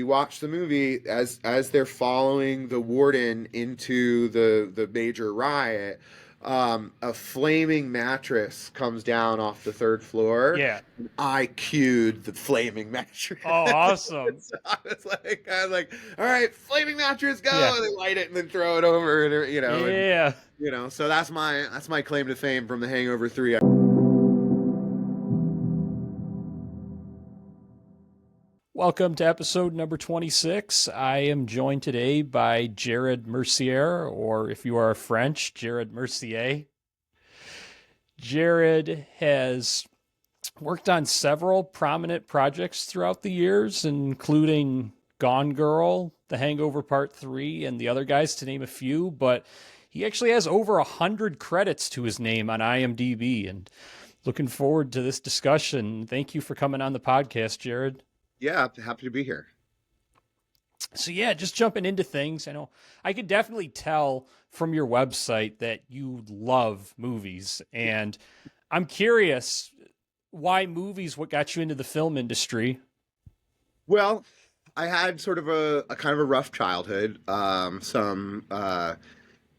You watch the movie as they're following the warden into the major riot. A flaming mattress comes down off the third floor. Yeah. I cued the flaming mattress. Oh, awesome. So I was like, all right, flaming mattress, go! Yeah. And they light it and then throw it over, and Yeah. so that's my claim to fame from The Hangover 3. Welcome to episode number 26. I am joined today by Jared Mercier, or if you are French, Jared Mercier. Jared has worked on several prominent projects throughout the years, including Gone Girl, The Hangover Part 3, and The Other Guys, to name a few, but he actually has over 100 credits to his name on IMDb, and looking forward to this discussion. Thank you for coming on the podcast, Jared. Yeah, happy to be here. So yeah, just jumping into things. I know I could definitely tell from your website that you love movies, and I'm curious why movies, what got you into the film industry? Well, I had sort of a kind of a rough childhood. Some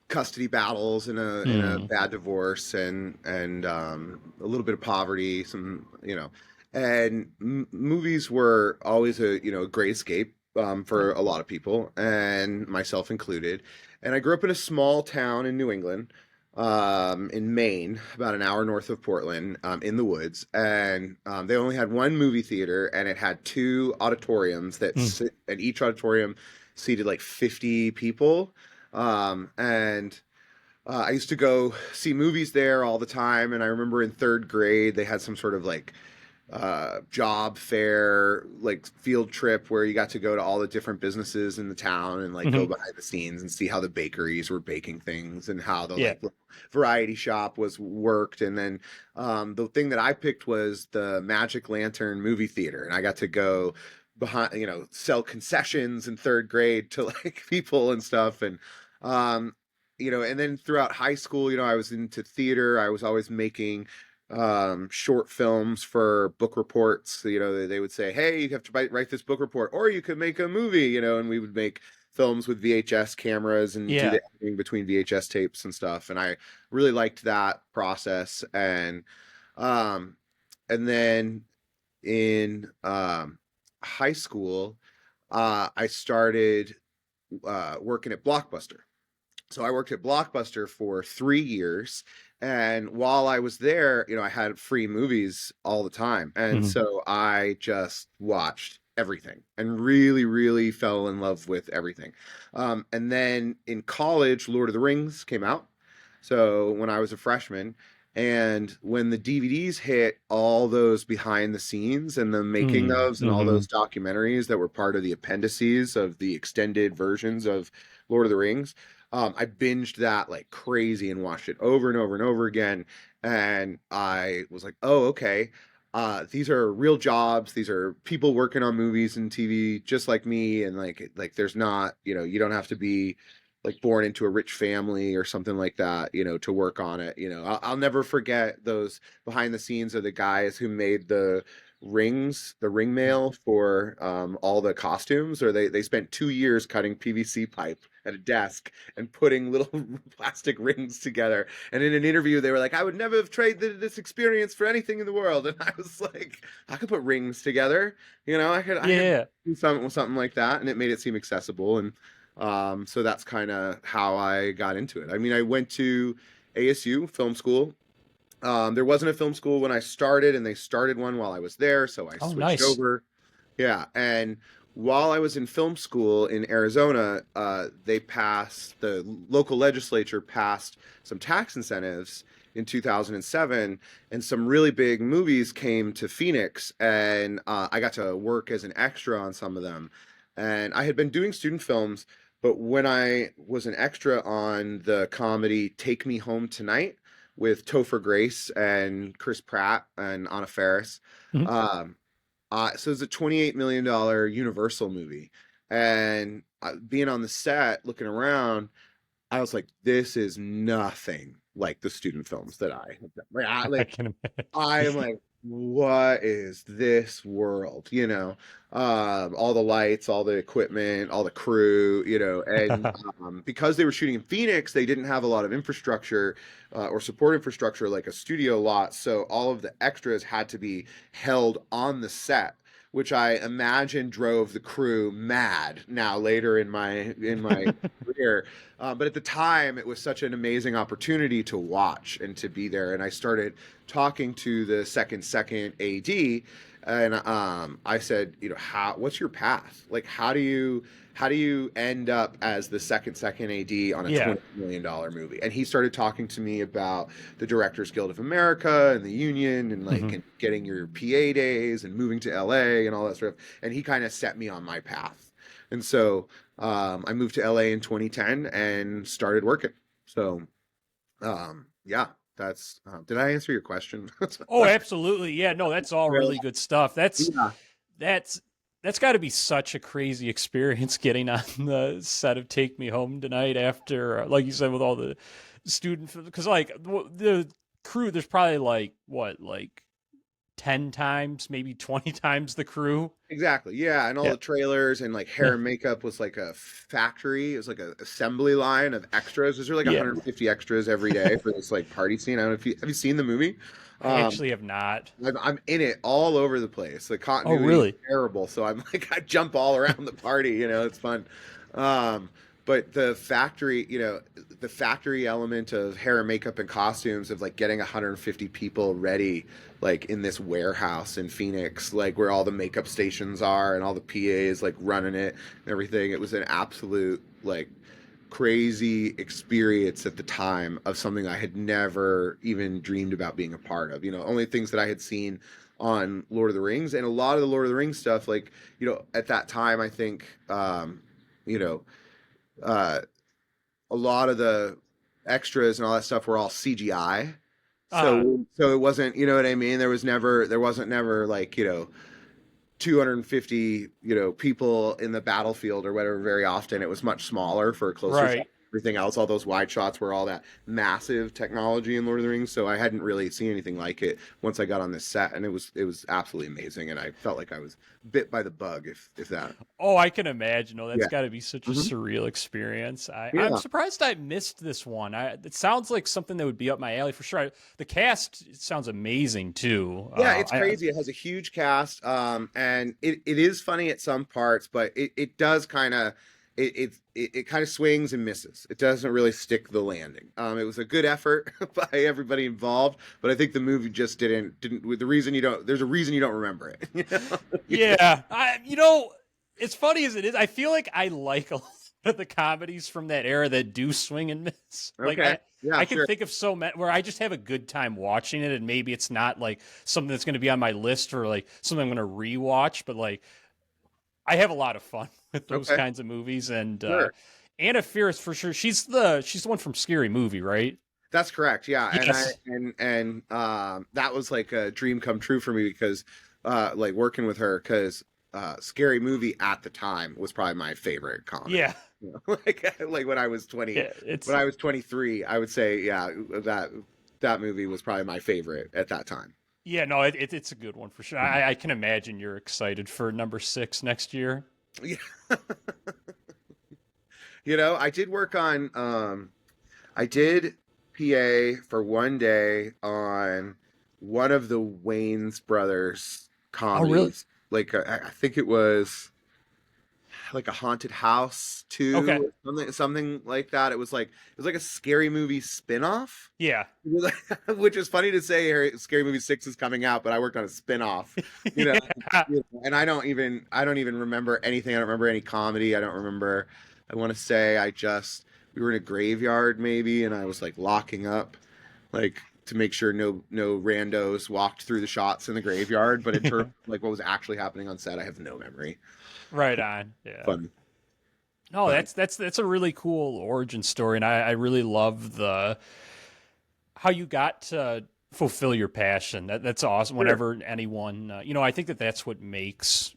custody battles in a Hmm. bad divorce, and a little bit of poverty. And movies were always a great escape Yeah. for a lot of people, and myself included. And I grew up in a small town in New England, in Maine, about an hour north of Portland, in the woods. And they only had one movie theater, and it had two auditoriums Mm. and each auditorium seated like 50 people. And I used to go see movies there all the time. And I remember in third grade, they had some sort of like job fair, like field trip where you got to go to all the different businesses in the town and like go Hmm. behind the scenes and see how the bakeries were baking things and how the Yeah. like variety shop was worked. And then the thing that I picked was the Magic Lantern movie theater, and I got to go behind, sell concessions in third grade to like people and stuff. Um, and then throughout high school, I was into theater. I was always making short films for book reports. They would say, hey, you have to write this book report, or you could make a movie, and we would make films with VHS cameras and do Yeah. the editing between VHS tapes and stuff. And I really liked that process. Um, and then in high school, I started working at Blockbuster. So I worked at Blockbuster for 3 years. And while I was there, I had free movies all the time. And Hmm. so I just watched everything and really, really fell in love with everything. And then in college, Lord of the Rings came out. So when I was a freshman, and when the DVDs hit, all those behind the scenes and the making ofs and all Mm-hmm. those documentaries that were part of the appendices of the extended versions of Lord of the Rings, I binged that like crazy and watched it over and over and over again. And I was like, oh, okay. These are real jobs. These are people working on movies and TV just like me. And like there's not, you don't have to be like born into a rich family or something like that, to work on it. I'll never forget those behind the scenes of the guys who made the rings, the ring mail for all the costumes, or they spent 2 years cutting PVC pipe at a desk and putting little plastic rings together. And in an interview, they were like, I would never have traded this experience for anything in the world. And I was like, I could put rings together. I could Yeah. do something like that. And it made it seem accessible. And so that's kind of how I got into it. I mean, I went to ASU film school. There wasn't a film school when I started, and they started one while I was there, so I Oh, switched nice. over. Yeah, and while I was in film school in Arizona, the local legislature passed some tax incentives in 2007, and some really big movies came to Phoenix, and I got to work as an extra on some of them. And I had been doing student films, but when I was an extra on the comedy Take Me Home Tonight with Topher Grace and Chris Pratt and Anna Faris, Mhm. um, so it's a $28 million Universal movie. And being on the set, looking around, I was like, this is nothing like the student films that I have done. I can I am imagine. like, what is this world? All the lights, all the equipment, all the crew, and because they were shooting in Phoenix, they didn't have a lot of infrastructure or support infrastructure like a studio lot. So all of the extras had to be held on the set, which I imagine drove the crew mad now later in my career. But at the time, it was such an amazing opportunity to watch and to be there. And I started talking to the second AD, and I said, what's your path? Like, how do you end up as the second AD on a Yeah. $20 million movie? And he started talking to me about the Directors Guild of America and the union and like Hmm. and getting your PA days and moving to LA and all that stuff. And he kind of set me on my path. And so I moved to LA in 2010 and started working. So yeah, that's did I answer your question? Oh, absolutely. Yeah, no, that's all Really? really good stuff. Yeah. That's that's got to be such a crazy experience getting on the set of Take Me Home Tonight after, like you said, with all the student, because like the crew, there's probably like what, like 10 times, maybe 20 times the crew. Exactly. Yeah, and all Yeah. the trailers and like hair and makeup was like a factory. It was like a assembly line of extras. There's like Yeah. 150 extras every day for this like party scene. I don't know if you have you seen the movie. I Um, actually have not. I'm in it all over the place. The Oh, continuity is really? terrible, so I'm like I jump all around the party. It's fun. Um, but the factory element of hair and makeup and costumes of like getting 150 people ready, like in this warehouse in Phoenix, like where all the makeup stations are and all the PAs like running it and everything. It was an absolute like crazy experience at the time of something I had never even dreamed about being a part of. Only things that I had seen on Lord of the Rings, and a lot of the Lord of the Rings stuff, like, at that time, I think, you know, uh, a lot of the extras and all that stuff were all CGI. Uh, So it wasn't, you know what I mean? There wasn't never like, 250 people in the battlefield or whatever. Very often it was much smaller for a closer shot. right. Everything else, all those wide shots, were all that massive technology in Lord of the Rings. So I hadn't really seen anything like it once I got on this set, and it was absolutely amazing, and I felt like I was bit by the bug, if that. Oh, I can imagine. Oh, that's Yeah. got to be such a Hmm. surreal experience. I'm Yeah. surprised I missed this one. It sounds like something that would be up my alley for sure. The cast sounds amazing too. Yeah, it's crazy. It has a huge cast, and it is funny at some parts, but it does kind of it kind of swings and misses. It doesn't really stick the landing. It was a good effort by everybody involved, but I think the movie just didn't. With the reason you don't, there's a reason you don't remember it. Yeah, it's funny as it is. I feel like I like a lot of the comedies from that era that do swing and miss. Like Okay. Yeah. I can Sure. think of so many where I just have a good time watching it, and maybe it's not like something that's going to be on my list or like something I'm going to rewatch, but like I have a lot of fun with those Okay. kinds of movies. And Sure. Anna Faris for sure. She's the one from Scary Movie, right? That's correct. Yeah, and I Yes. that was like a dream come true for me because like working with her because Scary Movie at the time was probably my favorite comedy. Yeah. Like when I was 20, Yeah. It's when I was 23, I would say yeah, that movie was probably my favorite at that time. yeah. No, it's a good one for sure. I can imagine you're excited for number 6 next year. Yeah. I did work on I did PA for one day on one of the Wayne's brothers Oh, really? comedies. Like I think it was like a haunted house Okay. too, something like that. It was like a scary movie spin-off. Yeah. Which is funny to say Scary Movie 6 is coming out, but I worked on a spin-off, you know, Yeah. and I don't even remember anything. I don't remember any comedy. I don't remember. I want to say we were in a graveyard maybe, and I was like locking up, like to make sure no randos walked through the shots in the graveyard. But in terms of like what was actually happening on set, I have no memory. Right on. Yeah. Fun, No, fun. that's a really cool origin story, and I really love the how you got to fulfill your passion. That's awesome. Sure. Whenever anyone, I think that that's what makes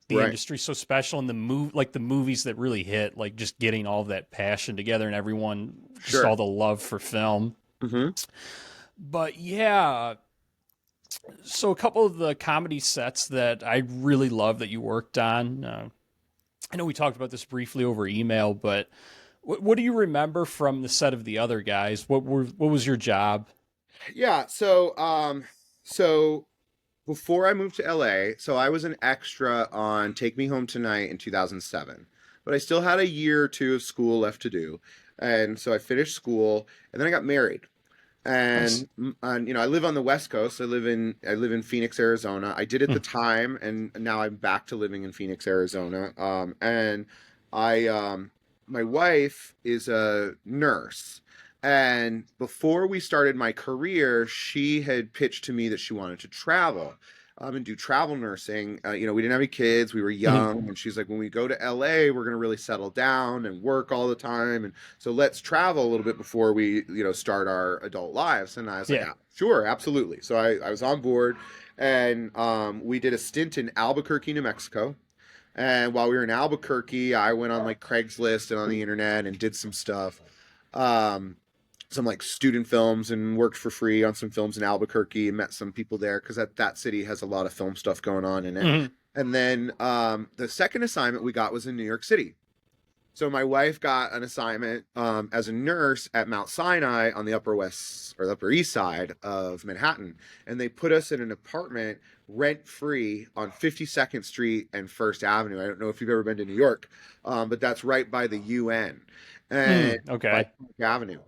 the Right. industry so special, and like the movies that really hit, like just getting all of that passion together and everyone just Sure. all the love for film. Hmm. But yeah, So a couple of the comedy sets that I really love that you worked on. I know we talked about this briefly over email, but what do you remember from the set of the other guys? What was your job? Yeah, so before I moved to LA, so I was an extra on Take Me Home Tonight in 2007. But I still had a year or two of school left to do. And so I finished school and then I got married. Nice. And I live on the West Coast. I live in Phoenix, Arizona. I did at the Hmm. time, and now I'm back to living in Phoenix, Arizona. And I my wife is a nurse, and before we started my career, she had pitched to me that she wanted to travel. And do travel nursing. We didn't have any kids. We were Hmm. young, and she's like, when we go to LA, we're gonna really settle down and work all the time, and so let's travel a little bit before we, start our adult lives. And I was like, Yeah. "Ah, sure, absolutely." So I was on board, and we did a stint in Albuquerque, New Mexico. And while we were in Albuquerque, I went on like Craigslist and on the internet and did some stuff, um, some like student films, and worked for free on some films in Albuquerque and met some people there because that city has a lot of film stuff going on in it. Hmm. And then the second assignment we got was in New York City. So my wife got an assignment as a nurse at Mount Sinai on the Upper West or the Upper East Side of Manhattan, and they put us in an apartment rent free on 52nd Street and First Avenue. I don't know if you've ever been to New York, but that's right by the UN and by Okay. Park Avenue.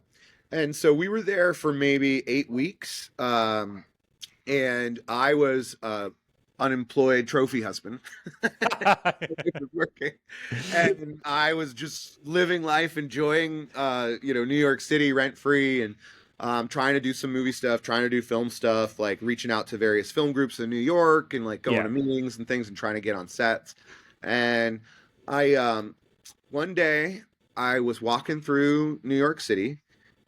And so we were there for maybe 8 weeks, and I was unemployed trophy husband. Working, and I was just living life, enjoying, New York City rent free, and trying to do some movie stuff, trying to do film stuff, like reaching out to various film groups in New York and like going Yeah. to meetings and things and trying to get on sets. And I one day I was walking through New York City,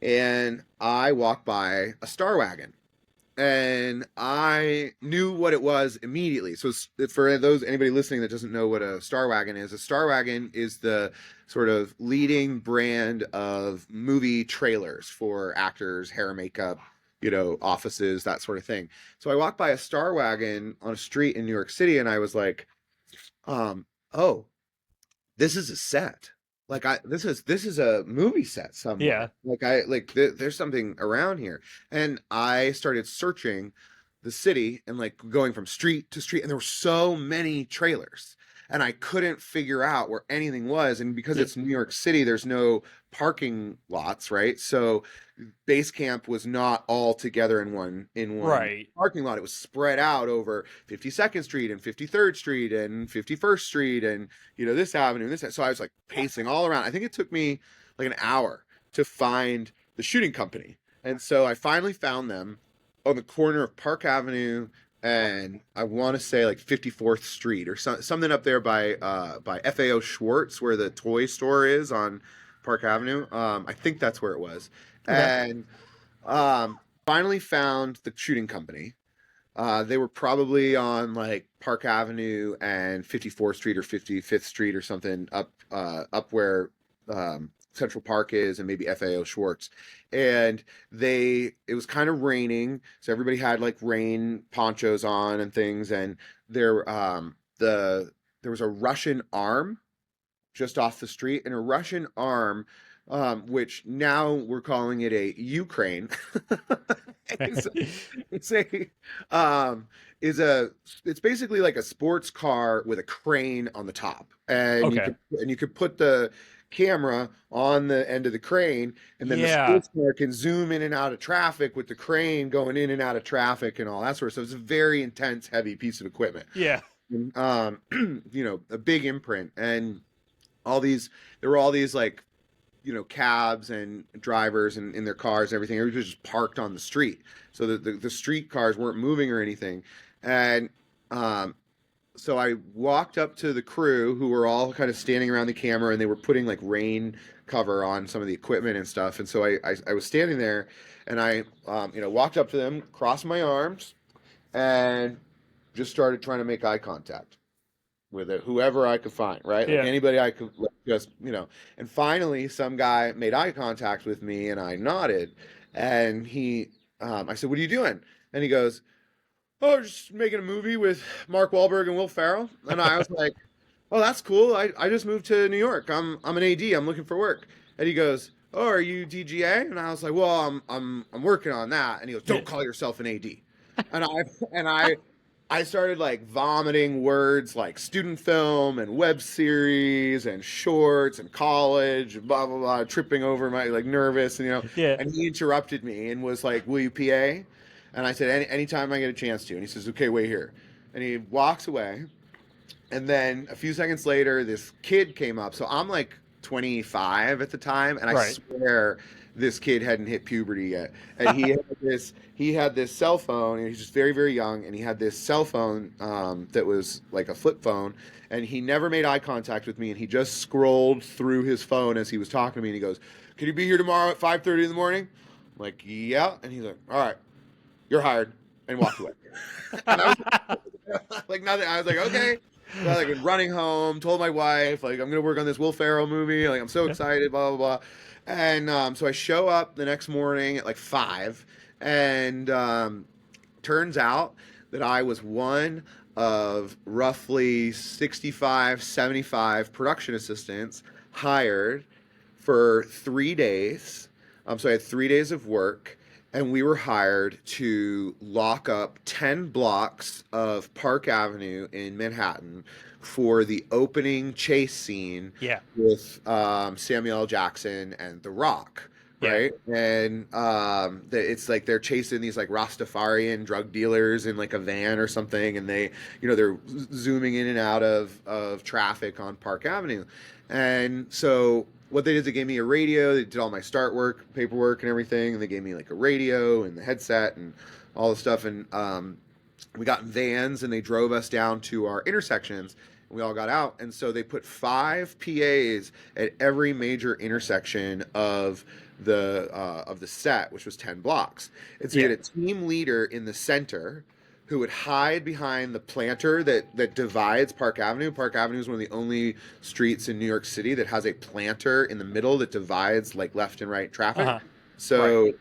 and I walked by a Star Wagon, and I knew what it was immediately. So for those anybody listening that doesn't know what a Star Wagon is the sort of leading brand of movie trailers for actors, hair and makeup, offices, that sort of thing. So I walked by a Star Wagon on a street in New York City, and I was like, oh, this is a set. Like this is a movie set Yeah. somewhere. There's something around here. And I started searching the city and like going from street to street, and there were so many trailers. And I couldn't figure out where anything was. And because Yeah. it's New York City, there's no parking lots, right? So base camp was not all together in one Right. parking lot. It was spread out over 52nd Street and 53rd Street and 51st Street and this avenue and this. So I was like pacing all around. I think it took me like an hour to find the shooting company, and so I finally found them on the corner of Park Avenue and I want to say like 54th Street or something up there by FAO Schwartz, where the toy store is on Park Avenue. I think that's where it was, Okay. and finally found the shooting company. They were probably on like Park Avenue and 54th Street or 55th Street or something up where Central Park is, and maybe FAO Schwartz. And it was kind of raining, so everybody had like rain ponchos on and things. And there was a Russian arm just off the street, and a Russian arm, which now we're calling it a Ukraine. it's, it's a um, is a it's basically like a sports car with a crane on the top, and Okay. you could put the camera on the end of the crane, and then the Yeah. sports car can zoom in and out of traffic with the crane going in and out of traffic and all that sort of stuff. It's a very intense, heavy piece of equipment. Yeah. And, a big imprint, and all these there were all these like cabs and drivers and in their cars and everything. Everybody was just parked on the street, so the street cars weren't moving or anything. And um, so I walked up to the crew, who were all kind of standing around the camera, and they were putting like rain cover on some of the equipment and stuff. And so I was standing there, and I walked up to them, crossed my arms, and just started trying to make eye contact with it, whoever I could find, right? Like Yeah. anybody I could like, just, And finally, some guy made eye contact with me, and I nodded, and I said, "What are you doing?" And he goes, oh, just making a movie with Mark Wahlberg and Will Ferrell. And I was like, oh, that's cool. I just moved to New York. I'm an AD. I'm looking for work. And he goes, oh, are you DGA? And I was like, well, I'm working on that. And he goes, Yeah. don't call yourself an AD. And I started like vomiting words like student film and web series and shorts and college, blah blah blah, tripping over my like nervous and Yeah. and he interrupted me and was like, "Will you PA?" And I said, Anytime I get a chance to." And he says, "Okay, wait here." And he walks away. And then a few seconds later, this kid came up. So I'm like 25 at the time, and I Right. swear this kid hadn't hit puberty yet. And he had this cell phone, and he's just very very young, and he had this cell phone that was like a flip phone, and he never made eye contact with me, and he just scrolled through his phone as he was talking to me, and he goes, "Can you be here tomorrow at 5:30 in the morning?" I'm like, "Yeah," and he's like, "All right, you're hired," and walked away. And I was like nothing. I was like, okay. So I like running home, told my wife like I'm gonna work on this Will Ferrell movie. Like I'm so excited, blah blah blah. And so I show up the next morning at like 5, and turns out that I was one of roughly 65, 75 production assistants hired for 3 days. So I had 3 days of work, and we were hired to lock up 10 blocks of Park Avenue in Manhattan for the opening chase scene Yeah. with Samuel L. Jackson and The Rock. Yeah. Right, and it's like they're chasing these like Rastafarian drug dealers in like a van or something, and they're zooming in and out of traffic on Park Avenue, and so what they did, they gave me a radio. They did all my start work, paperwork, and everything, and they gave me like a radio and the headset and all the stuff, and we got in vans and they drove us down to our intersections. We all got out, and so they put 5 PAs at every major intersection of the set, which was 10 blocks. And so you Yeah. had a team leader in the center who would hide behind the planter that divides Park Avenue. Park Avenue is one of the only streets in New York City that has a planter in the middle that divides like left and right traffic. Uh-huh. Right. So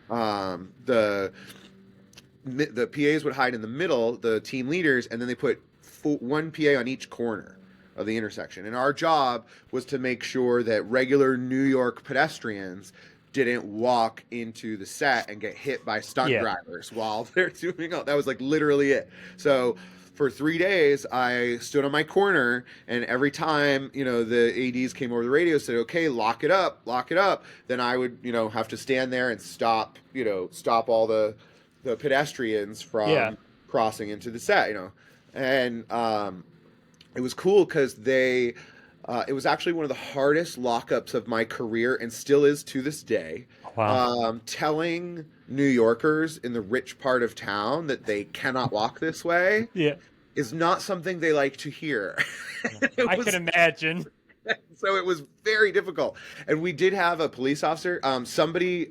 the PAs would hide in the middle, the team leaders, and then they put one PA on each corner of the intersection. And our job was to make sure that regular New York pedestrians didn't walk into the set and get hit by stunt Yeah. drivers while they're doing all that. Was like literally it. So for 3 days, I stood on my corner, and every time the ads came over the radio, said, "Okay, lock it up, lock it up." Then I would have to stand there and stop all the pedestrians Yeah. from crossing into the set. And it was cool because it was actually one of the hardest lockups of my career, and still is to this day. Wow. Telling New Yorkers in the rich part of town that they cannot walk this way Yeah. is not something they like to hear. It I was can imagine. so it was very difficult. And we did have a police officer. I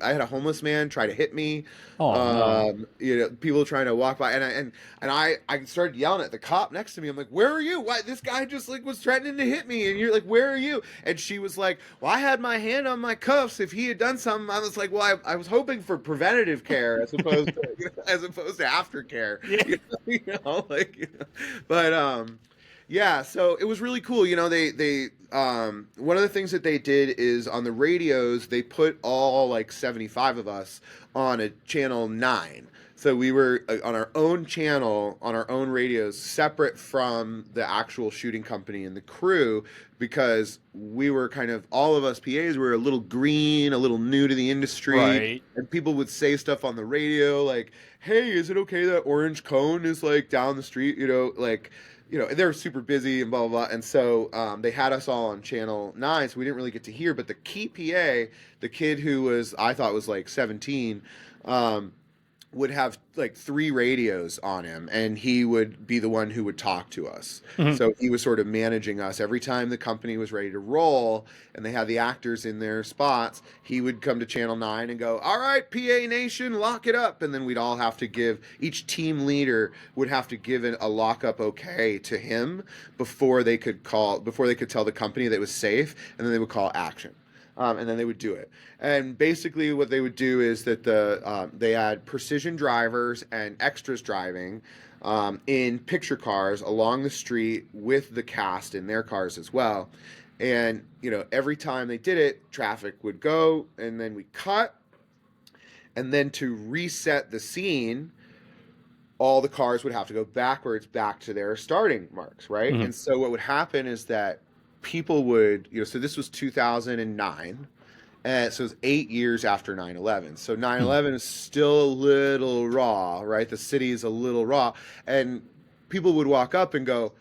had a homeless man try to hit me. Oh no. People trying to walk by, and I started yelling at the cop next to me. I'm like, "Where are you? Why this guy just like was threatening to hit me?" And you're like, "Where are you?" And she was like, "Well, I had my hand on my cuffs. If he had done something," I was like, "Well, I was hoping for preventative care as opposed to aftercare." Yeah. But yeah, so it was really cool. They one of the things that they did is on the radios they put all like 75 of us on a channel 9. So we were on our own channel on our own radios, separate from the actual shooting company and the crew, because we were kind of, all of us PAs were a little green, a litlittle new to the industry, Right. and people would say stuff on the radio like, "Hey, is it okay that orange cone is like down the street?" And they were super busy and blah, blah, blah. And so they had us all on channel 9, so we didn't really get to hear. But the key PA, the kid who I thought was like 17, would have like 3 radios on him, and he would be the one who would talk to us. Mhm. So he was sort of managing us every time the company was ready to roll and they had the actors in their spots. He would come to channel 9 and go, "All right, PA Nation, lock it up." And then we'd all have to each team leader would have to give a lockup okay to him before they could tell the company that it was safe, and then they would call action. and then they would do it. And basically, what they would do is that they had precision drivers and extras driving in picture cars along the street with the cast in their cars as well. And every time they did it, traffic would go, and then we cut, and then to reset the scene, all the cars would have to go backwards back to their starting marks, right? Mhm. And so what would happen is that people would, so this was 2009, and so it was 8 years after 9/11. So nine Mhm. eleven is still a little raw, right? The city is a little raw, and people would walk up and go,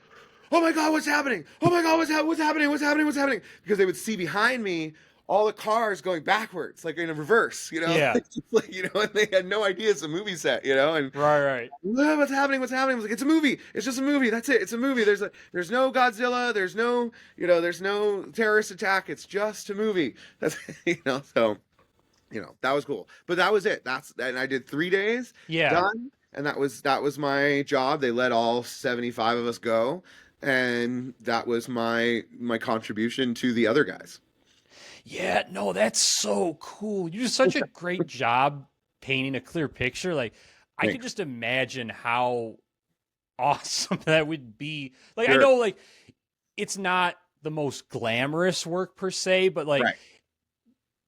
"Oh my God, what's happening? Oh my God, what's happening? What's happening? What's happening?" Because they would see behind me all the cars going backwards, like in a reverse, Yeah. and they had no idea it's a movie set, and Right, right. what's happening? What's happening? I was like, it's a movie. It's just a movie. That's it. It's a movie. There's no Godzilla. There's no terrorist attack. It's just a movie. That's so that was cool. But that was it. And I did 3 days, Yeah. done, and that was my job. They let all 75 of us go, and that was my contribution to the other guys. Yeah, no, that's so cool. You do such a great job painting a clear picture. Like, I can Thanks. just imagine how awesome that would be. Like, I Sure. know, like, it's not the most glamorous work per se, but like Right.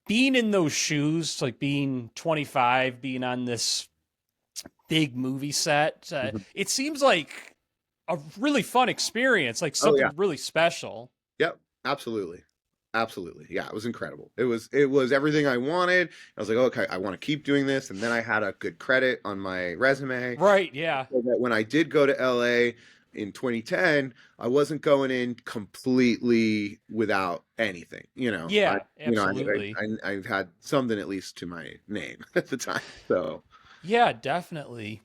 being in those shoes, like being 25, being on this big movie set, Mhm. it seems like a really fun experience, like Oh yeah. something really special. Yep. Absolutely. Absolutely. Yeah, it was incredible. It was everything I wanted. I was like, okay, I want to keep doing this. And then I had a good credit on my resume. Right, yeah. So that when I did go to LA in 2010, I wasn't going in completely without anything. I Yeah, absolutely. I've had something at least to my name at the time. So Yeah, definitely.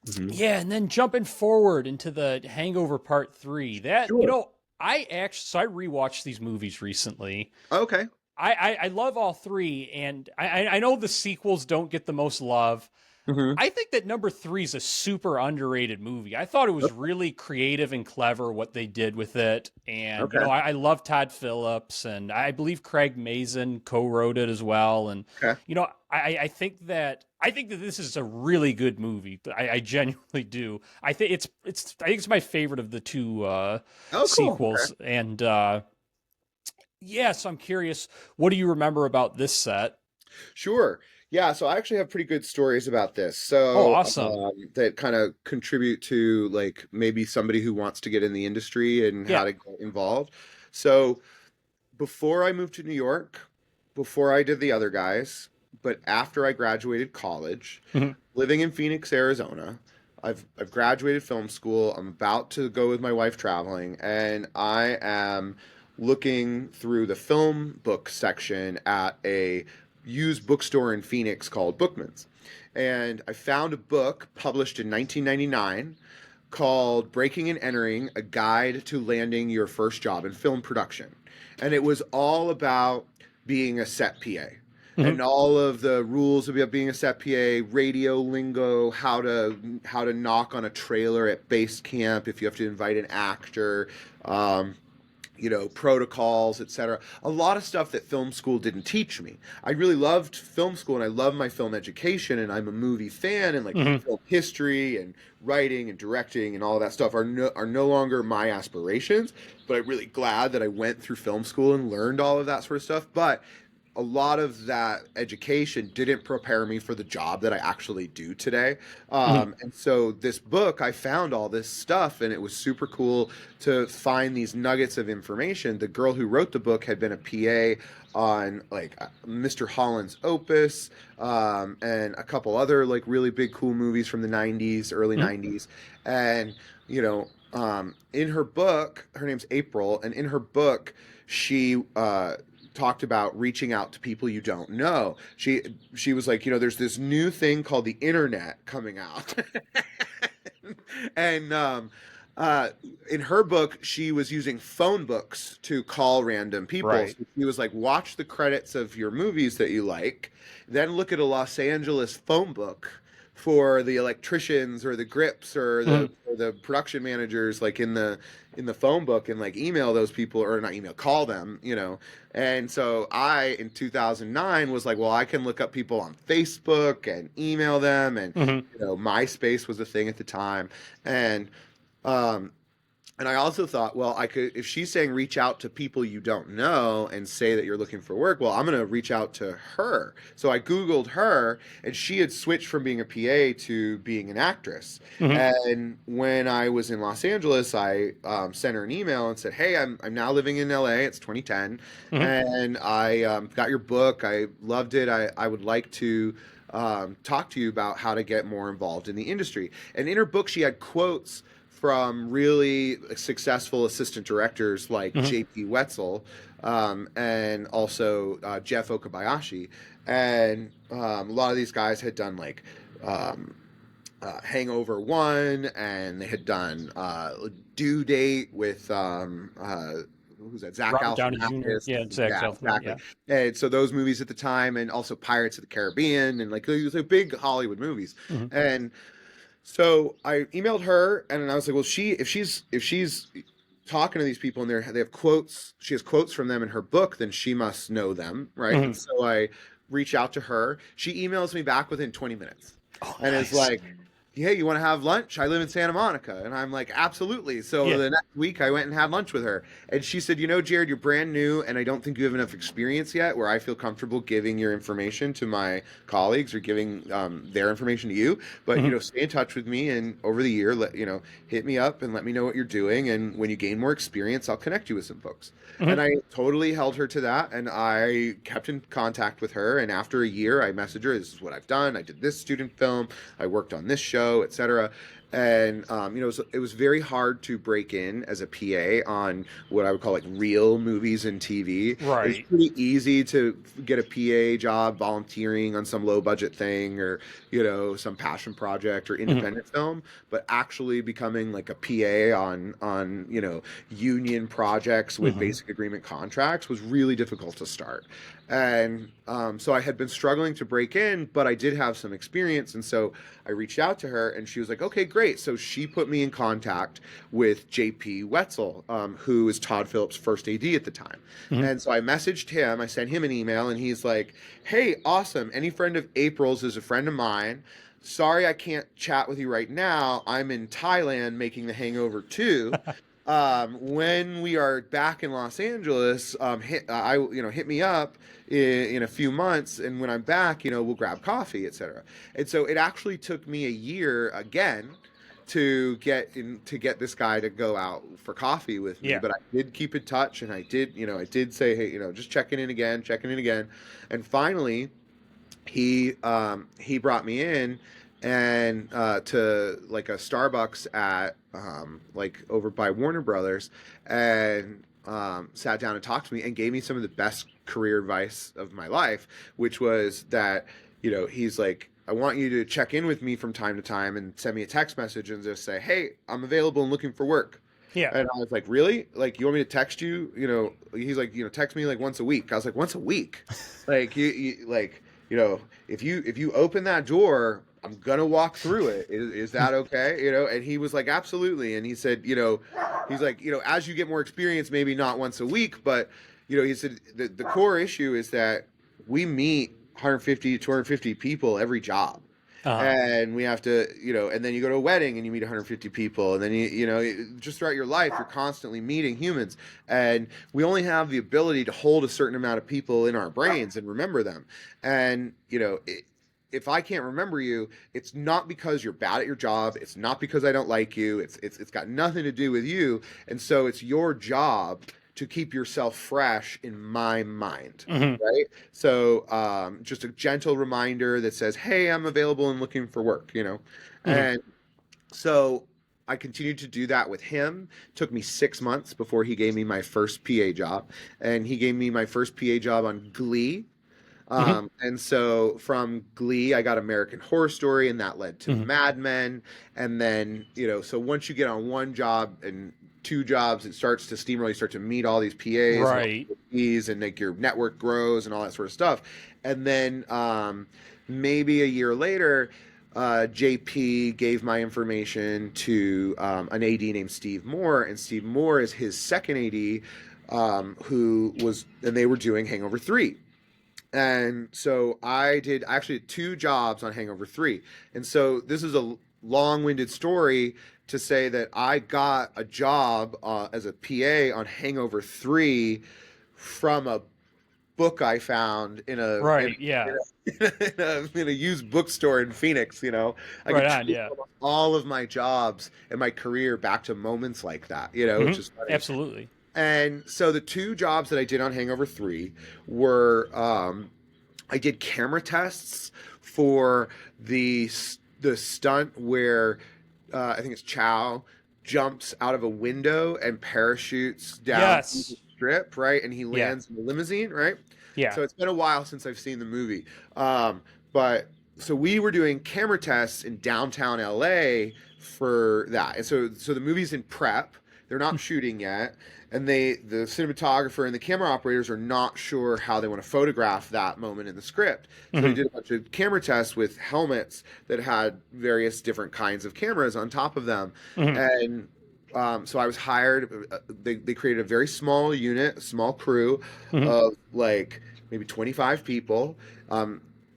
mhm. Yeah, and then jumping forward into the Hangover Part 3. That, Sure. I rewatched these movies recently. Okay. I love all three, and I know the sequels don't get the most love. Hmm. I think that number three is a super underrated movie. I thought it was really creative and clever what they did with it. And, Okay. I love Todd Phillips, and I believe Craig Mazin co-wrote it as well. And, Okay. I think that this is a really good movie. I genuinely do. I think it's my favorite of the two Oh, cool. Okay. sequels. And yeah, so I'm curious, what do you remember about this set? Sure. Yeah, so I actually have pretty good stories about this. Oh, So awesome. that kind of contribute to like maybe somebody who wants to get in the industry and how Yeah. to get involved. So before I moved to New York, before I did the other guys, but after I graduated college, Mhm. living in Phoenix, Arizona, I've graduated film school. I'm about to go with my wife traveling, and I am looking through the film book section at a used bookstore in Phoenix called Bookman's. And I found a book published in 1999 called Breaking and Entering: A Guide to Landing Your First Job in Film Production. And it was all about being a set PA Mhm. and all of the rules about being a set PA, radio lingo, how to knock on a trailer at base camp if you have to invite an actor, um, protocols, etc. A lot of stuff that film school didn't teach me. I really loved film school and I love my film education and I'm a movie fan and like Mhm. film history and writing and directing and all of that stuff are no longer my aspirations, but I'm really glad that I went through film school and learned all of that sort of stuff. But a lot of that education didn't prepare me for the job that I actually do today. Mhm. And so this book, I found all this stuff, and it was super cool to find these nuggets of information. The girl who wrote the book had been a PA on like Mr. Holland's Opus, and a couple other like really big cool movies from the '90s, early Mhm. '90s, and in her book, her name's April, and in her book, she talked about reaching out to people you don't know. She was like, there's this new thing called the internet coming out, and uh, in her book, she was using phone books to call random people. Right. So she was like, watch the credits of your movies that you like, then look at a Los Angeles phone book for the electricians or the grips or Mhm. or the production managers like in the phone book and like email those people, or not email, call them, you know. And so I in 2009 was like, well, I can look up people on Facebook and email them, and Hmm. you know, MySpace was a thing at the time. And um and I also thought, well, I could, if she's saying reach out to people you don't know and say that you're looking for work, well, I'm going to reach out to her. So I Googled her, and she had switched from being a PA to being an actress. Hmm. And when I was in Los Angeles, I sent her an email and said, hey, I'm now living in LA. It's 2010. Hmm. And I got your book. I loved it. I would like to talk to you about how to get more involved in the industry. And in her book, she had quotes from really successful assistant directors like Hmm. J.P. Wetzel, and also Jeff Okabayashi. And a lot of these guys had done like um, Hangover 1, and they had done Due Date with who's that? Zach Robert Downey Jr. Galifianakis. Yeah, Zach Yeah, Galifianakis. exactly. Yeah. And so those movies at the time, and also Pirates of the Caribbean, and like these are big Hollywood movies. Hmm. And so I emailed her, and I was like, well, if she's talking to these people and they have quotes, she has quotes from them in her book, then she must know them, right? And Hmm. so I reach out to her. She emails me back within 20 minutes, Oh, and is nice. like, hey, you want to have lunch? I live in Santa Monica. And I'm like, absolutely. So Yeah. the next week I went and had lunch with her. And she said, you know, Jared, you're brand new, and I don't think you have enough experience yet where I feel comfortable giving your information to my colleagues or giving their information to you. But, you Hmm. know, stay in touch with me. And over the year, hit me up and let me know what you're doing. And when you gain more experience, I'll connect you with some folks. Hmm. And I totally held her to that. And I kept in contact with her. And after a year, I messaged her, this is what I've done. I did this student film. I worked on this show, etc. And you know, it was very hard to break in as a PA on what I would call like real movies and TV. It's Right. pretty easy to get a PA job volunteering on some low budget thing, or you know, some passion project or Hmm. independent film, but actually becoming like a PA on you know, union projects with Hmm. basic agreement contracts was really difficult to start. And so I had been struggling to break in, but I did have some experience. And so I reached out to her, and she was like, okay, great. So she put me in contact with JP Wetzel, who is Todd Phillips' first AD at the time. Hmm. And so I messaged him, I sent him an email, and he's like, hey, awesome. Any friend of April's is a friend of mine. Sorry, I can't chat with you right now. I'm in Thailand making The Hangover 2. When we are back in Los Angeles, hit me up in a few months, and when I'm back, you know, we'll grab coffee, etc. And so it actually took me a year again to get this guy to go out for coffee with me, Yeah. but I did keep in touch, and I did say, hey, you know, just checking in again, and finally he brought me in and to like a Starbucks at like over by Warner Brothers, and sat down and talked to me and gave me some of the best career advice of my life, which was that, you know, he's like, I want you to check in with me from time to time and send me a text message and just say, hey, I'm available and looking for work. Yeah. And I was like, really? Like, you want me to text you? You know, he's like, you know, text me like once a week. I was like, once a week? Like, you like, you know, if you open that door, I'm gonna walk through it. Is that okay? You know? And he was like, absolutely. And he said, you know, he's like, you know, as you get more experience, maybe not once a week, but you know, he said the core issue is that we meet 150 to 250 people every job, Uh-huh. and we have to, you know, and then you go to a wedding and you meet 150 people, and then you know, just throughout your life you're constantly meeting humans, and we only have the ability to hold a certain amount of people in our brains and remember them. And you know, if I can't remember you, it's not because you're bad at your job, it's not because I don't like you, it's got nothing to do with you. And so it's your job to keep yourself fresh in my mind, Hmm. right? So just a gentle reminder that says, hey, I'm available and looking for work, you know. Hmm. And so I continued to do that with him. It took me 6 months before he gave me my first PA job, and he gave me my first PA job on Glee. Hmm. And so from Glee, I got American Horror Story, and that led to Hmm. Mad Men. And then, you know, so once you get on one job and two jobs, it starts to steamroll. You start to meet all these PAs and all Right. these, and like your network grows and all that sort of stuff. And then maybe a year later, JP gave my information to an AD named Steve Moore, and Steve Moore is his second AD, and they were doing Hangover 3. And so I actually did 2 jobs on Hangover 3. And so this is a long-winded story to say that I got a job as a PA on Hangover 3 from a book I found Right. Yeah. in a used bookstore in Phoenix. I Right could on. trace Yeah. all of my jobs and my career back to moments like that, which Hmm. is funny. Absolutely. And so the 2 jobs that I did on Hangover 3 were I did camera tests for the stunt where I think it's Chow jumps out of a window and parachutes down through the Yes. strip, right? And he Yeah. lands in a limousine, right? Yeah. So it's been a while since I've seen the movie. But so we were doing camera tests in downtown LA for that. And so the movie's in prep. They're not shooting yet, and the cinematographer and the camera operators are not sure how they want to photograph that moment in the script. So they Hmm. did a bunch of camera tests with helmets that had various different kinds of cameras on top of them. Hmm. And so I was hired. They created a very small unit, a small crew Hmm. of like maybe 25 people.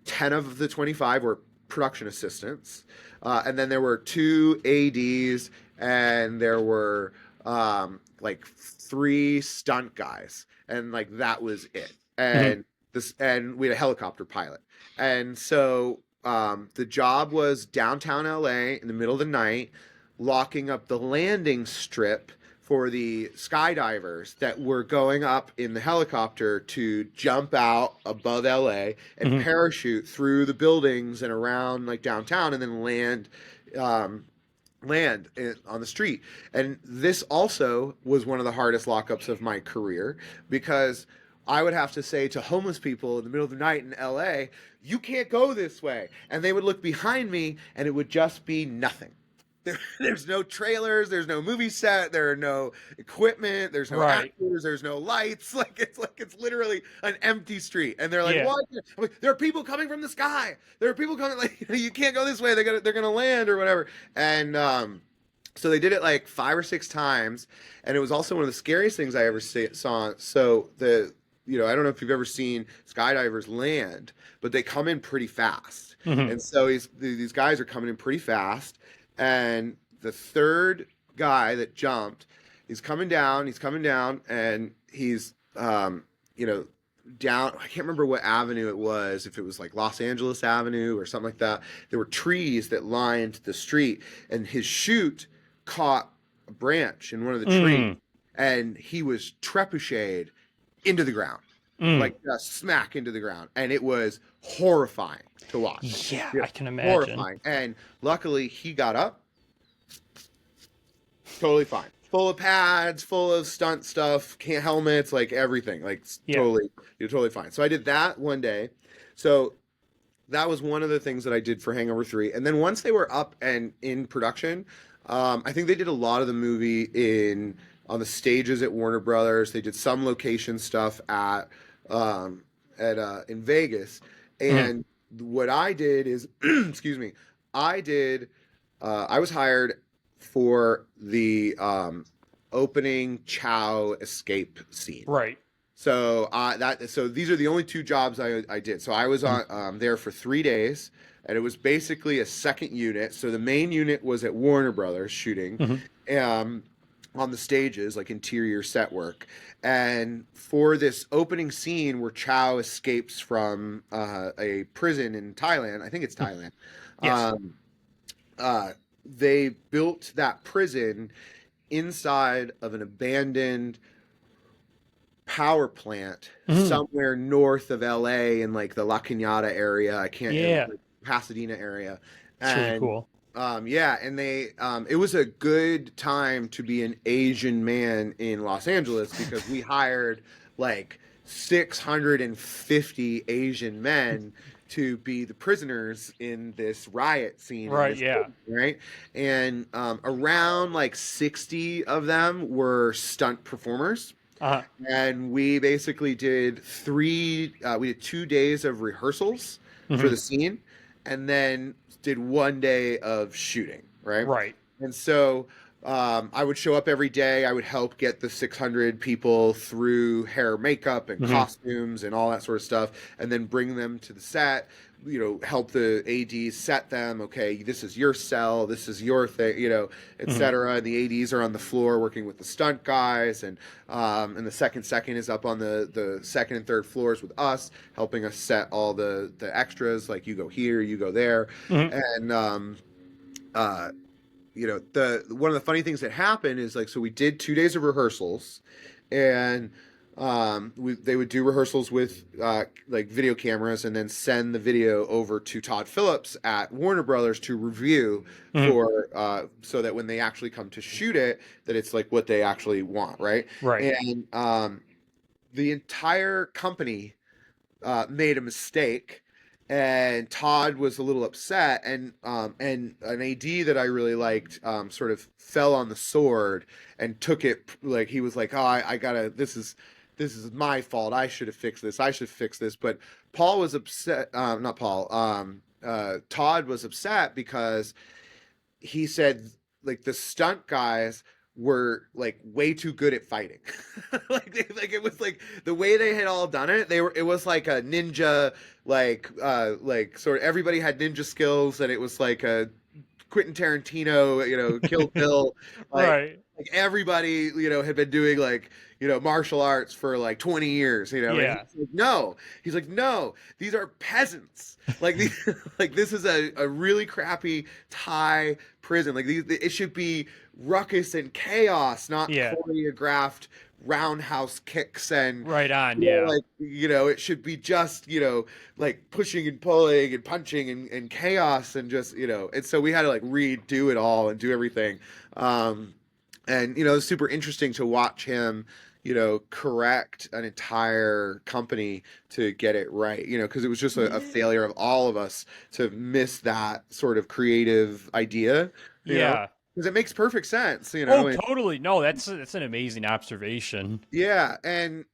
10 of the 25 were production assistants. And then there were 2 ADs, and there were like 3 stunt guys, and like that was it. Hmm. And we had a helicopter pilot. And so the job was downtown LA in the middle of the night, locking up the landing strip for the skydivers that were going up in the helicopter to jump out above LA and Hmm. parachute through the buildings and around like downtown, and then um, on the street. And this also was one of the hardest lockups of my career, because I would have to say to homeless people in the middle of the night in LA, you can't go this way. And they would look behind me, and it would just be nothing. There's no trailers, there's no movie set, there are no equipment, there's no Right. actors, there's no lights. Like it's literally an empty street. And they're like, Yeah. "What?" I'm like, there are people coming from the sky. There are people coming. Like, you can't go this way. They're gonna land or whatever. And so they did it like 5 or 6 times, and it was also one of the scariest things I ever saw. So I don't know if you've ever seen skydivers land, but they come in pretty fast. Hmm. And so these guys are coming in pretty fast, and the third guy that jumped, he's coming down, and he's down. I can't remember what avenue it was, if it was like Los Angeles Avenue or something like that. There were trees that lined the street, and his chute caught a branch in one of the trees, Mm. and he was trebucheted into the ground, Mm. like just smack into the ground, and it was horrifying to watch. Yeah, Yeah, I can imagine. horrifying. And luckily, he got up totally fine, full of pads, full of stunt stuff, helmets, like everything, like Yeah. totally, you're totally fine. So I did that one day. So that was one of the things that I did for Hangover 3. And then once they were up and in production, I think they did a lot of the movie on the stages at Warner Brothers. They did some location stuff um, at in Vegas. Hmm. And what I did is, excuse me, I did. I was hired for the opening Chow escape scene. Right. So these are the only 2 jobs I did. So I was Hmm. on there for 3 days, and it was basically a second unit. So the main unit was at Warner Brothers shooting, Hmm. um, on the stages, like interior set work. And for this opening scene where Chow escapes from a prison in Thailand, I think it's Thailand. Yes. Um, they built that prison inside of an abandoned power plant Hmm. somewhere north of LA in like the La Cañada area. I can't, Yeah. like, Pasadena area. It's really And cool. yeah, and it was a good time to be an Asian man in Los Angeles, because we hired like 650 Asian men to be the prisoners in this riot scene in Right. this Yeah. prison, right? And around like 60 of them were stunt performers, Uh-huh. and we basically did we did 2 days of rehearsals for Hmm. the scene, and then did 1 day of shooting, right? Right. And so I would show up every day. I would help get the 600 people through hair, makeup, and Hmm. costumes and all that sort of stuff, and then bring them to the set. Help the ADs set them. Okay, this is your cell. This is your thing. Hmm. Etc. And the ADs are on the floor working with the stunt guys, and the second is up on the second and third floors with us, helping us set all the extras. Like you go here, you go there, Hmm. and uh, the one of the funny things that happened is like, so we did 2 days of rehearsals, and they would do rehearsals with like video cameras, and then send the video over to Todd Phillips at Warner Brothers to review Hmm. for so that when they actually come to shoot it, that it's like what they actually want, right? Right. And the entire company made a mistake, and Todd was a little upset, and an AD that I really liked sort of fell on the sword and took it like he was like, oh, I gotta, this is my fault. I should have fixed this. I should fix this. But Paul was upset. Not Paul. Todd was upset because he said like the stunt guys were like way too good at fighting. Like it was like the way they had all done it. It was like a ninja, like sort of everybody had ninja skills, and it was like a Quentin Tarantino, Kill Bill, like Right. like everybody, had been doing like, martial arts for like 20 years, and Yeah. he's like, no, these are peasants. Like these, like this is a really crappy Thai prison. Like it should be ruckus and chaos, not Yeah. choreographed roundhouse kicks and Right on. Yeah. it should be just, like pushing and pulling and punching and chaos, and just, and so we had to like redo it all and do everything. And it's super interesting to watch him, correct an entire company to get it right, because it was just a Yeah. failure of all of us to miss that sort of creative idea, Yeah. because it makes perfect sense, Oh, and totally. No, that's an amazing observation. yeah, and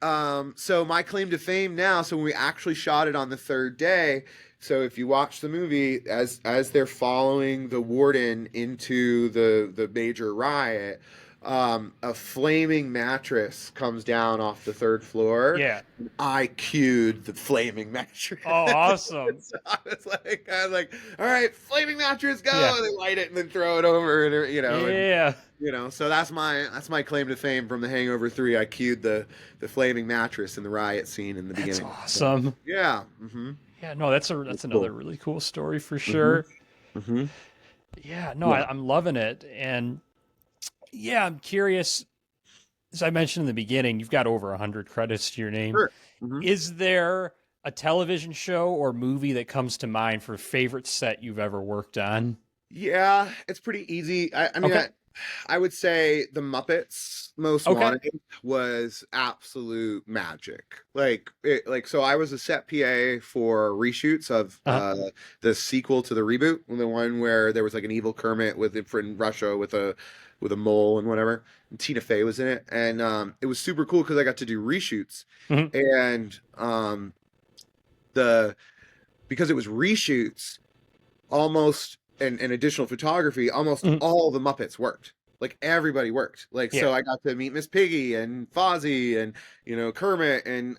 so my claim to fame now. So when we actually shot it on the third day, so if you watch the movie as they're following the warden into the major riot, a flaming mattress comes down off the third floor. Yeah. And I cued the flaming mattress. Oh, awesome. So I was like, all right, flaming mattress, go! Yeah. And they light it and then throw it over, and Yeah. so that's my claim to fame from The Hangover 3. I cued the flaming mattress in the riot scene in the That's beginning. So, awesome. yeah. Mm-hmm. Yeah, no, that's another Cool. really cool story for Mm-hmm. sure. Mm-hmm. Yeah, no, Yeah. I'm loving it. And yeah, I'm curious. As I mentioned in the beginning, you've got over 100 credits to your name. Sure. Mm-hmm. Is there a television show or movie that comes to mind for favorite set you've ever worked on? Yeah, it's pretty easy. I mean, Okay. I would say The Muppets Most Okay. Wanted was absolute magic. So I was a set PA for reshoots of Uh-huh. the sequel to the reboot, the one where there was like an evil Kermit in Russia with a mole and whatever. And Tina Fey was in it, and it was super cool because I got to do reshoots, Mhm. and the because it was reshoots, almost and additional photography, almost Mhm. all the Muppets worked. Like everybody worked. Like Yeah. so I got to meet Miss Piggy and Fozzie and Kermit and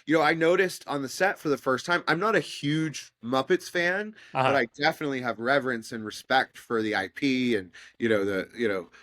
I noticed on the set for the first time, I'm not a huge Muppets fan, but Uh-huh. I definitely have reverence and respect for the IP, and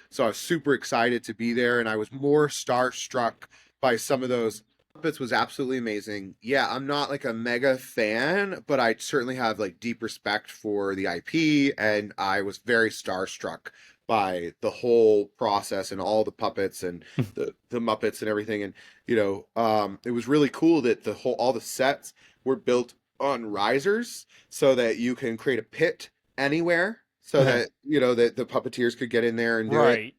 so I was super excited to be there, and I was more starstruck by some of those. Muppets was absolutely amazing. Yeah, I'm not like a mega fan, but I certainly have like deep respect for the IP, and I was very starstruck by the whole process and all the puppets and the Muppets and everything. And it was really cool that all the sets were built on risers so that you can create a pit anywhere, so Uh-huh. that that the puppeteers could get in there and do it. Right.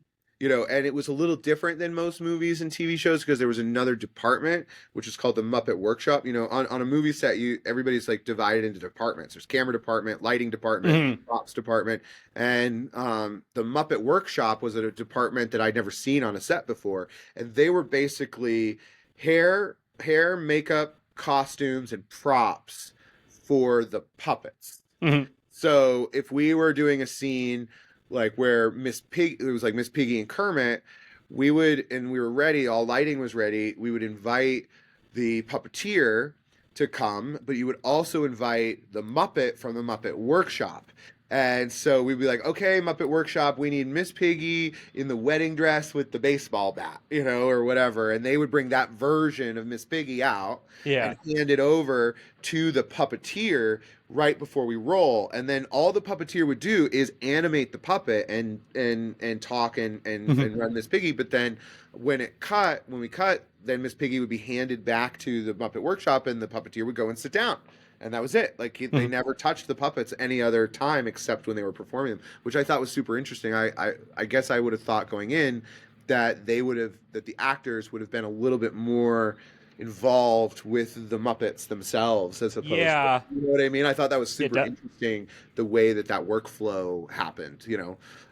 And it was a little different than most movies and TV shows because there was another department which is called the Muppet Workshop. On a movie set, everybody's like divided into departments. There's camera department, lighting department, Mhm. props department, and the Muppet Workshop was a department that I'd never seen on a set before, and they were basically hair, makeup, costumes, and props for the puppets. Mhm. So if we were doing a scene like where Miss Pig, it was like Miss Piggy and Kermit, we would, and we were ready, all lighting was ready, we would invite the puppeteer to come, but you would also invite the Muppet from the Muppet Workshop. And so we'd be like, okay, Muppet Workshop, we need Miss Piggy in the wedding dress with the baseball bat, or whatever. And they would bring that version of Miss Piggy out Yeah. and hand it over to the puppeteer right before we roll, and then all the puppeteer would do is animate the puppet and talk Mhm. and run Miss Piggy. But then when we cut, then Miss Piggy would be handed back to the Muppet Workshop, and the puppeteer would go and sit down. And that was it. Like they Mhm. never touched the puppets any other time except when they were performing them, which I thought was super interesting. I guess I would have thought going in that that the actors would have been a little bit more involved with the Muppets themselves as opposed to, Yeah. you know what I mean? I thought that was Yeah. super interesting the way that workflow happened.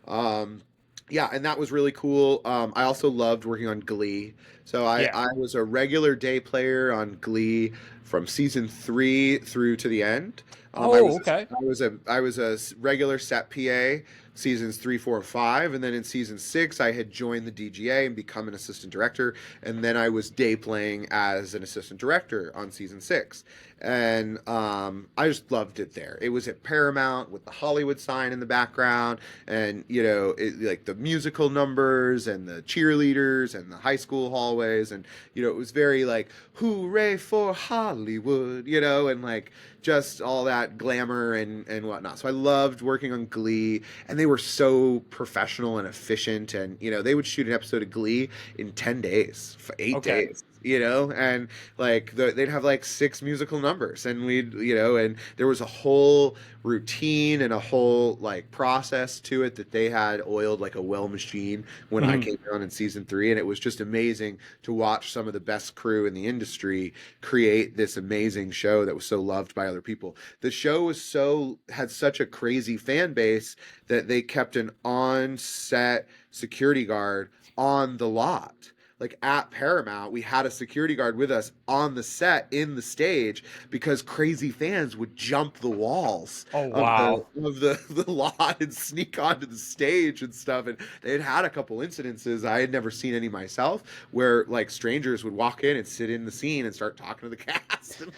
Um, yeah, and that was really cool. I also loved working on Glee. So Yeah. I was a regular day player on Glee from season 3 through to the end. Oh, okay. I was a regular set PA seasons 3, 4, and 5, and then in season 6 I had joined the DGA and become an assistant director, and then I was day playing as an assistant director on season 6, and I just loved it there. It was at Paramount with the Hollywood sign in the background, and like the musical numbers and the cheerleaders and the high school hallways, and it was very like hooray for Hollywood, and like just all that glamour and whatnot. So I loved working on Glee, and they were so professional and efficient. And they would shoot an episode of Glee in 10 days, for eight Okay. days. And like they'd have like 6 musical numbers, and and there was a whole routine and a whole like process to it that they had oiled like a well machine when I Mhm. came on in season 3, and it was just amazing to watch some of the best crew in the industry create this amazing show that was so loved by other people. The show had such a crazy fan base that they kept an on-set security guard on the lot. Like at Paramount, we had a security guard with us on the set in the stage because crazy fans would jump the walls Oh, of wow. the lot and sneak onto the stage and stuff. And they had a couple incidences, I had never seen any myself, where like strangers would walk in and sit in the scene and start talking to the cast, and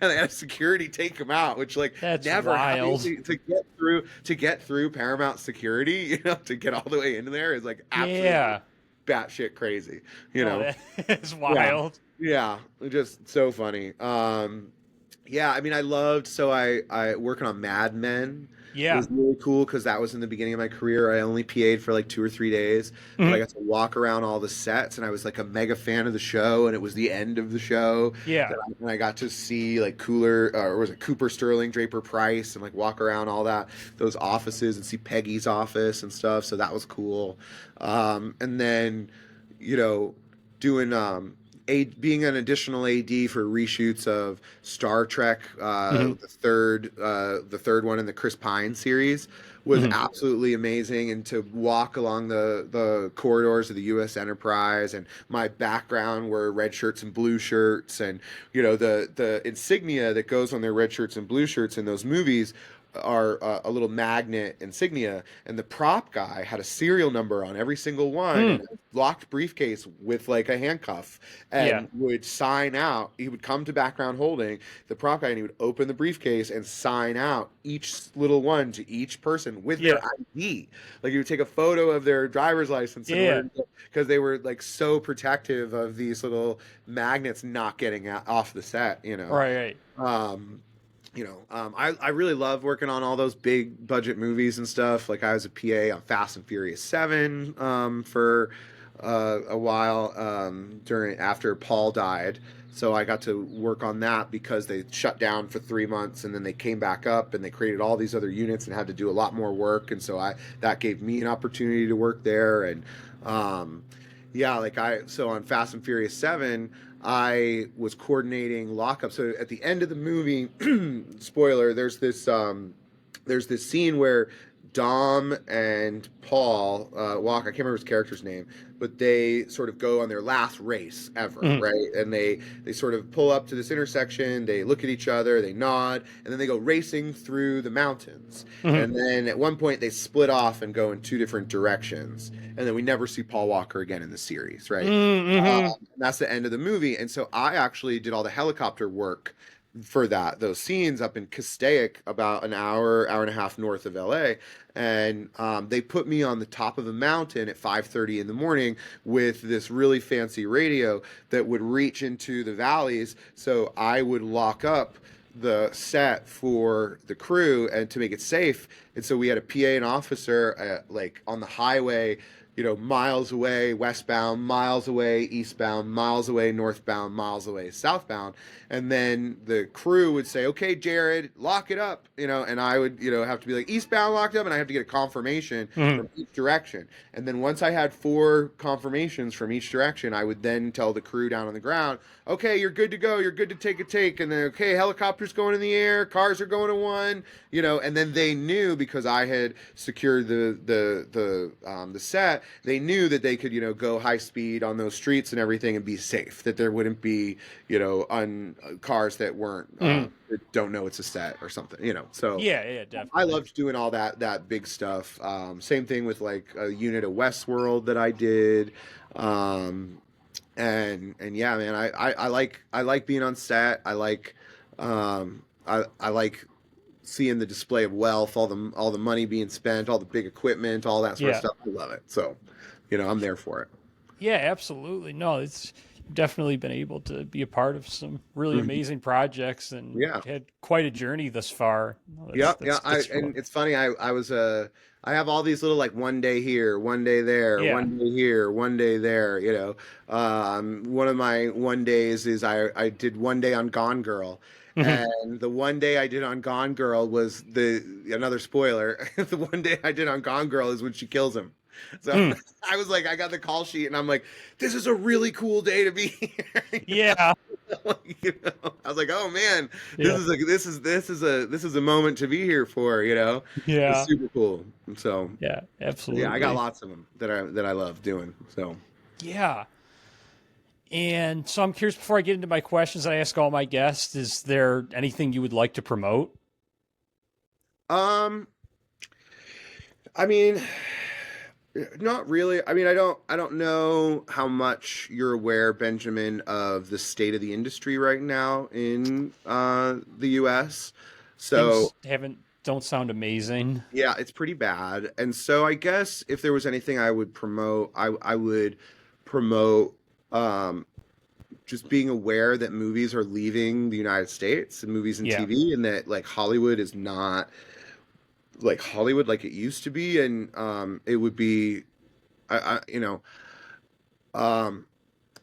they had security take them out, which like That's never happened wild. to get through Paramount security, to get all the way into there is like absolutely Yeah. batshit crazy, you Oh, know. that is Yeah. wild. Yeah, just so funny. Yeah, I mean, I working on Mad Men Yeah. was really cool because that was in the beginning of my career. I only PA'd for like 2 or 3 days, but I Mhm. got to walk around all the sets, and I was like a mega fan of the show, and it was the end of the show Yeah. and I got to see like or was it Cooper Sterling, Draper Price, and like walk around all those offices and see Peggy's office and stuff. So that was cool. And then, you know, doing being an additional AD for reshoots of Star Trek, Mhm. the third one in the Chris Pine series was Mhm. absolutely amazing, and to walk along the corridors of the U.S. Enterprise, and my background were red shirts and blue shirts, and the insignia that goes on their red shirts and blue shirts in those movies are a little magnet insignia, and the prop guy had a serial number on every single one and Mm. a locked briefcase with like a handcuff, Yeah. and would sign out. He would come to background holding the prop guy, and he would open the briefcase and sign out each little one to each person with their Yeah. ID. Like he would take a photo of their driver's license in Yeah. order because they were like so protective of these little magnets not getting off the set. Right, right. Um, I really love working on all those big budget movies and stuff. Like I was a PA on Fast and Furious 7 for a while after Paul died. So I got to work on that because they shut down for 3 months, and then they came back up and they created all these other units and had to do a lot more work. And so that gave me an opportunity to work there. And yeah, so on Fast and Furious 7, I was coordinating lockup. So at the end of the movie, spoiler, there's this scene where Dom and Paul Walker, I can't remember his character's name, but they sort of go on their last race ever, Mhm. right? And they sort of pull up to this intersection, they look at each other, they nod, and then they go racing through the mountains. Mhm. And then at one point they split off and go in two different directions. And then we never see Paul Walker again in the series, right? Mhm. That's the end of the movie. And so I actually did all the helicopter work for those scenes up in Castaic, about an hour and a half north of LA. And they put me on the top of a mountain at 5:30 in the morning with this really fancy radio that would reach into the valleys. So I would lock up the set for the crew and to make it safe. And so we had a PA and officer like on the highway, miles away westbound, miles away eastbound, miles away northbound, miles away southbound. And then the crew would say, okay, Jared, lock it up, and I would, have to be like, eastbound locked up, and I have to get a confirmation Mhm. from each direction. And then once I had 4 confirmations from each direction, I would then tell the crew down on the ground, okay, you're good to go, you're good to take a take. And then, okay, helicopters going in the air, cars are going to one, and then they knew, because I had secured the set, they knew that they could, go high speed on those streets and everything and be safe, that there wouldn't be, on cars that weren't Mhm. that don't know it's a set or something, so Yeah, yeah, I definitely. loved doing all that big stuff. Same thing with like a unit of Westworld that I did. um and yeah, man, I like being on set. I like seeing the display of wealth, all the money being spent, all the big equipment, all that sort of Yeah. stuff. I love it. So, I'm there for it. Yeah, absolutely. No, it's definitely been able to be a part of some really Mhm. amazing projects and Yeah. had quite a journey thus far. No, Yeah, yeah. that's And fun. it's funny. I have all these little, like, one day here, one day there, Yeah. one day here, one day there. One of my one days is I did one day on Gone Girl, Mhm. and the one day I did on Gone Girl was the another spoiler. The one day I did on Gone Girl is when she kills him. So Mm. I was like, I got the call sheet, and I'm like, this is a really cool day to be here. Yeah. I was like, oh man, this Yeah. is a this is a moment to be here for. It's Yeah. super cool. And so Yeah, yeah, I got absolutely. lots of them that I love doing. So Yeah. And so I'm curious, before I get into my questions that I ask all my guests, is there anything you would like to promote? um, I mean, not really. I mean, I don't know how much you're aware, Benjamin, of the state of the industry right now in the U.S. So Things haven't don't sound amazing. yeah, it's pretty bad. And so I guess if there was anything I would promote, I would promote um, just being aware that movies are leaving the United States, and movies and Yeah. TV, and that, like, Hollywood is not like Hollywood like it used to be. And it would be, um,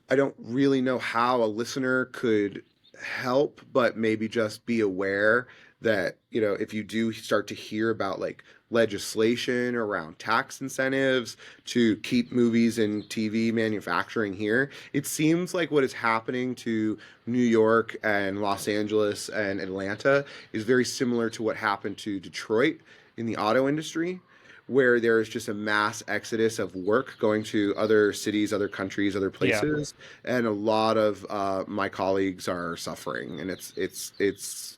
I don't really know how a listener could help, but maybe just be aware that, if you do start to hear about, like, legislation around tax incentives to keep movies and TV manufacturing here, it seems like what is happening to New York and Los Angeles and Atlanta is very similar to what happened to Detroit in the auto industry, where there is just a mass exodus of work going to other cities, other countries, other Yeah. places, and a lot of my colleagues are suffering, and it's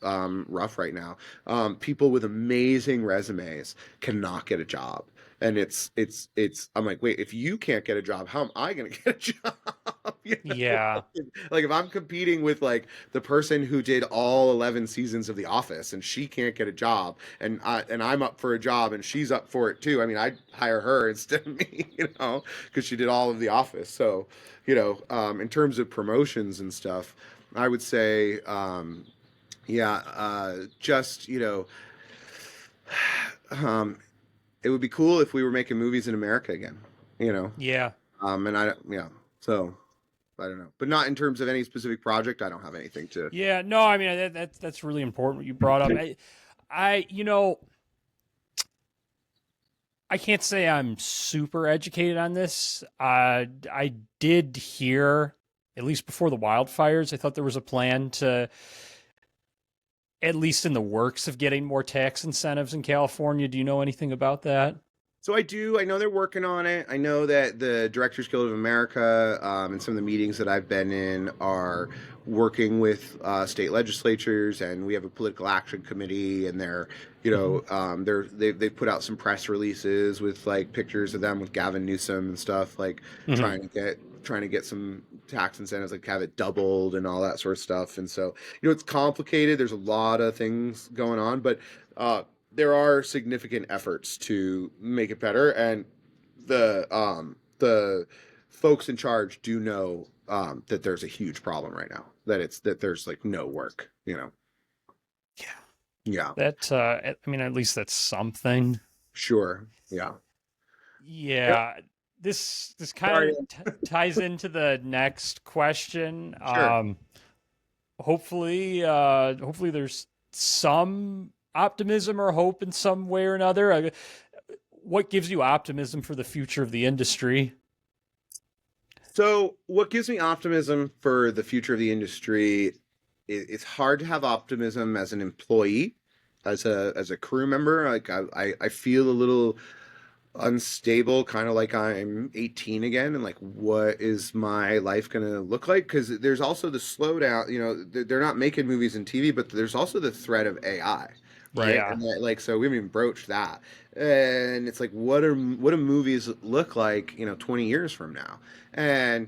rough right now. People with amazing resumes cannot get a job, and it's. I'm like, wait, if you can't get a job, how am I going to get a job? Yeah. Like, if I'm competing with, like, the person who did all 11 seasons of The Office, and she can't get a job, and I'm up for a job and she's up for it too. I mean, I'd hire her instead of me, because she did all of The Office. So, in terms of promotions and stuff, I would say, yeah, just, um, it would be cool if we were making movies in America again, you know. Yeah. And yeah, so I don't know, but not in terms of any specific project. I don't have anything to. Yeah. No, I mean that's really important what you brought up. I I can't say I'm super educated on this. I did hear, at least before the wildfires, I thought there was a plan to at least in the works of getting more tax incentives in California. Do you know anything about that? So I do. I know they're working on it. I know that the Directors Guild of America and some of the meetings that I've been in are working with state legislatures, and we have a political action committee, and Hmm. they've put out some press releases with like pictures of them with Gavin Newsom and stuff, like Hmm. trying to get some tax incentives, like have it doubled and all that sort of stuff. And so it's complicated. There's a lot of things going on, but. Uh, there are significant efforts to make it better, and the folks in charge do know that there's a huge problem right now. That there's like no work. Yeah. Yeah, That I mean, at least that's something. sure. Yeah. Yep. Yeah. This kind Sorry. of ties into the next question. Sure. Hopefully there's some optimism or hope in some way or another. What gives you optimism for the future of the industry? So, what gives me optimism for the future of the industry? It's hard to have optimism as an employee, as a crew member. Like I feel a little unstable, kind of like I'm 18 again, and like, what is my life going to look like? Because there's also the slowdown. They're not making movies and TV, but there's also the threat of AI, right? Yeah. And that, like, so we haven't even broached that. And it's like, what do movies look like, 20 years from now? And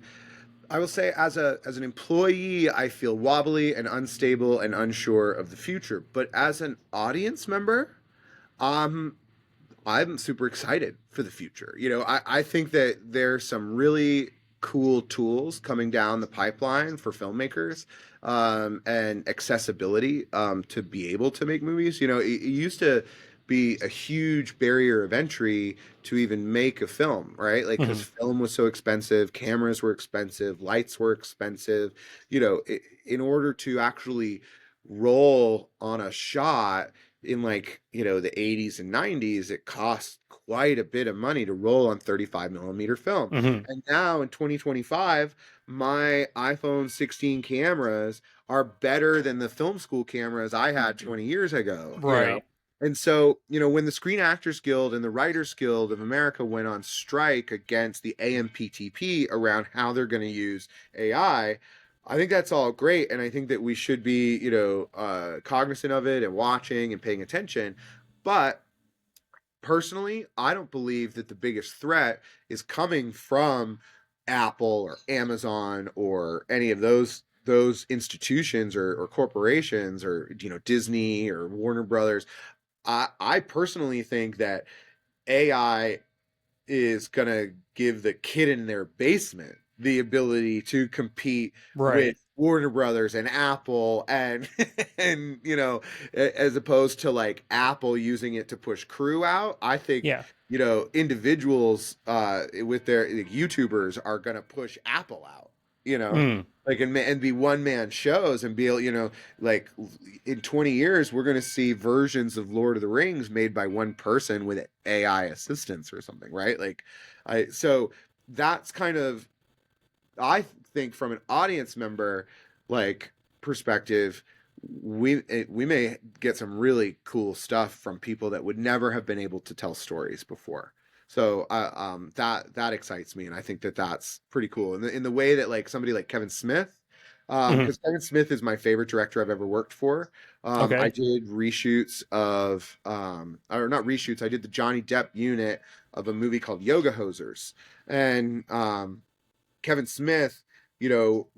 I will say, as an employee, I feel wobbly and unstable and unsure of the future. But as an audience member, um, I'm super excited for the future. I think that there's some really cool tools coming down the pipeline for filmmakers, and accessibility, to be able to make movies. It used to be a huge barrier of entry to even make a film, right? Like, because Hmm. film was so expensive, cameras were expensive, lights were expensive. In order to actually roll on a shot in, like, the 80s and 90s, it cost quite a bit of money to roll on 35 millimeter film. Hmm. And now in 2025, my iPhone 16 cameras are better than the film school cameras I had 20 years ago. Right. And so, when the Screen Actors Guild and the Writers Guild of America went on strike against the AMPTP around how they're going to use I think that's all great, and I think that we should be, cognizant of it and watching and paying attention. But personally, I don't believe that the biggest threat is coming from Apple or Amazon or any of those institutions or corporations, or Disney or Warner Brothers. I personally think that AI is going to give the kid in their basement the ability to compete with Right. Warner Brothers and Apple, and and as opposed to like Apple using it to push crew out. I think Yeah. individuals with their, like, YouTubers are going to push Apple out, you know Mm. like, and be one man shows, and be able, like, in 20 years we're going to see versions of Lord of the Rings made by one person with AI assistance or something, right? Like, I so that's kind of, I think, from an audience member, like, perspective, we may get some really cool stuff from people that would never have been able to tell stories before. So that excites me, and I think that that's pretty cool. In the way that, like, somebody like Kevin Smith, Hmm. because Kevin Smith is my favorite director I've ever worked for. I Okay. did reshoots of, or not reshoots. I did the Johnny Depp unit of a movie called Yoga Hosers, and Kevin Smith, you know,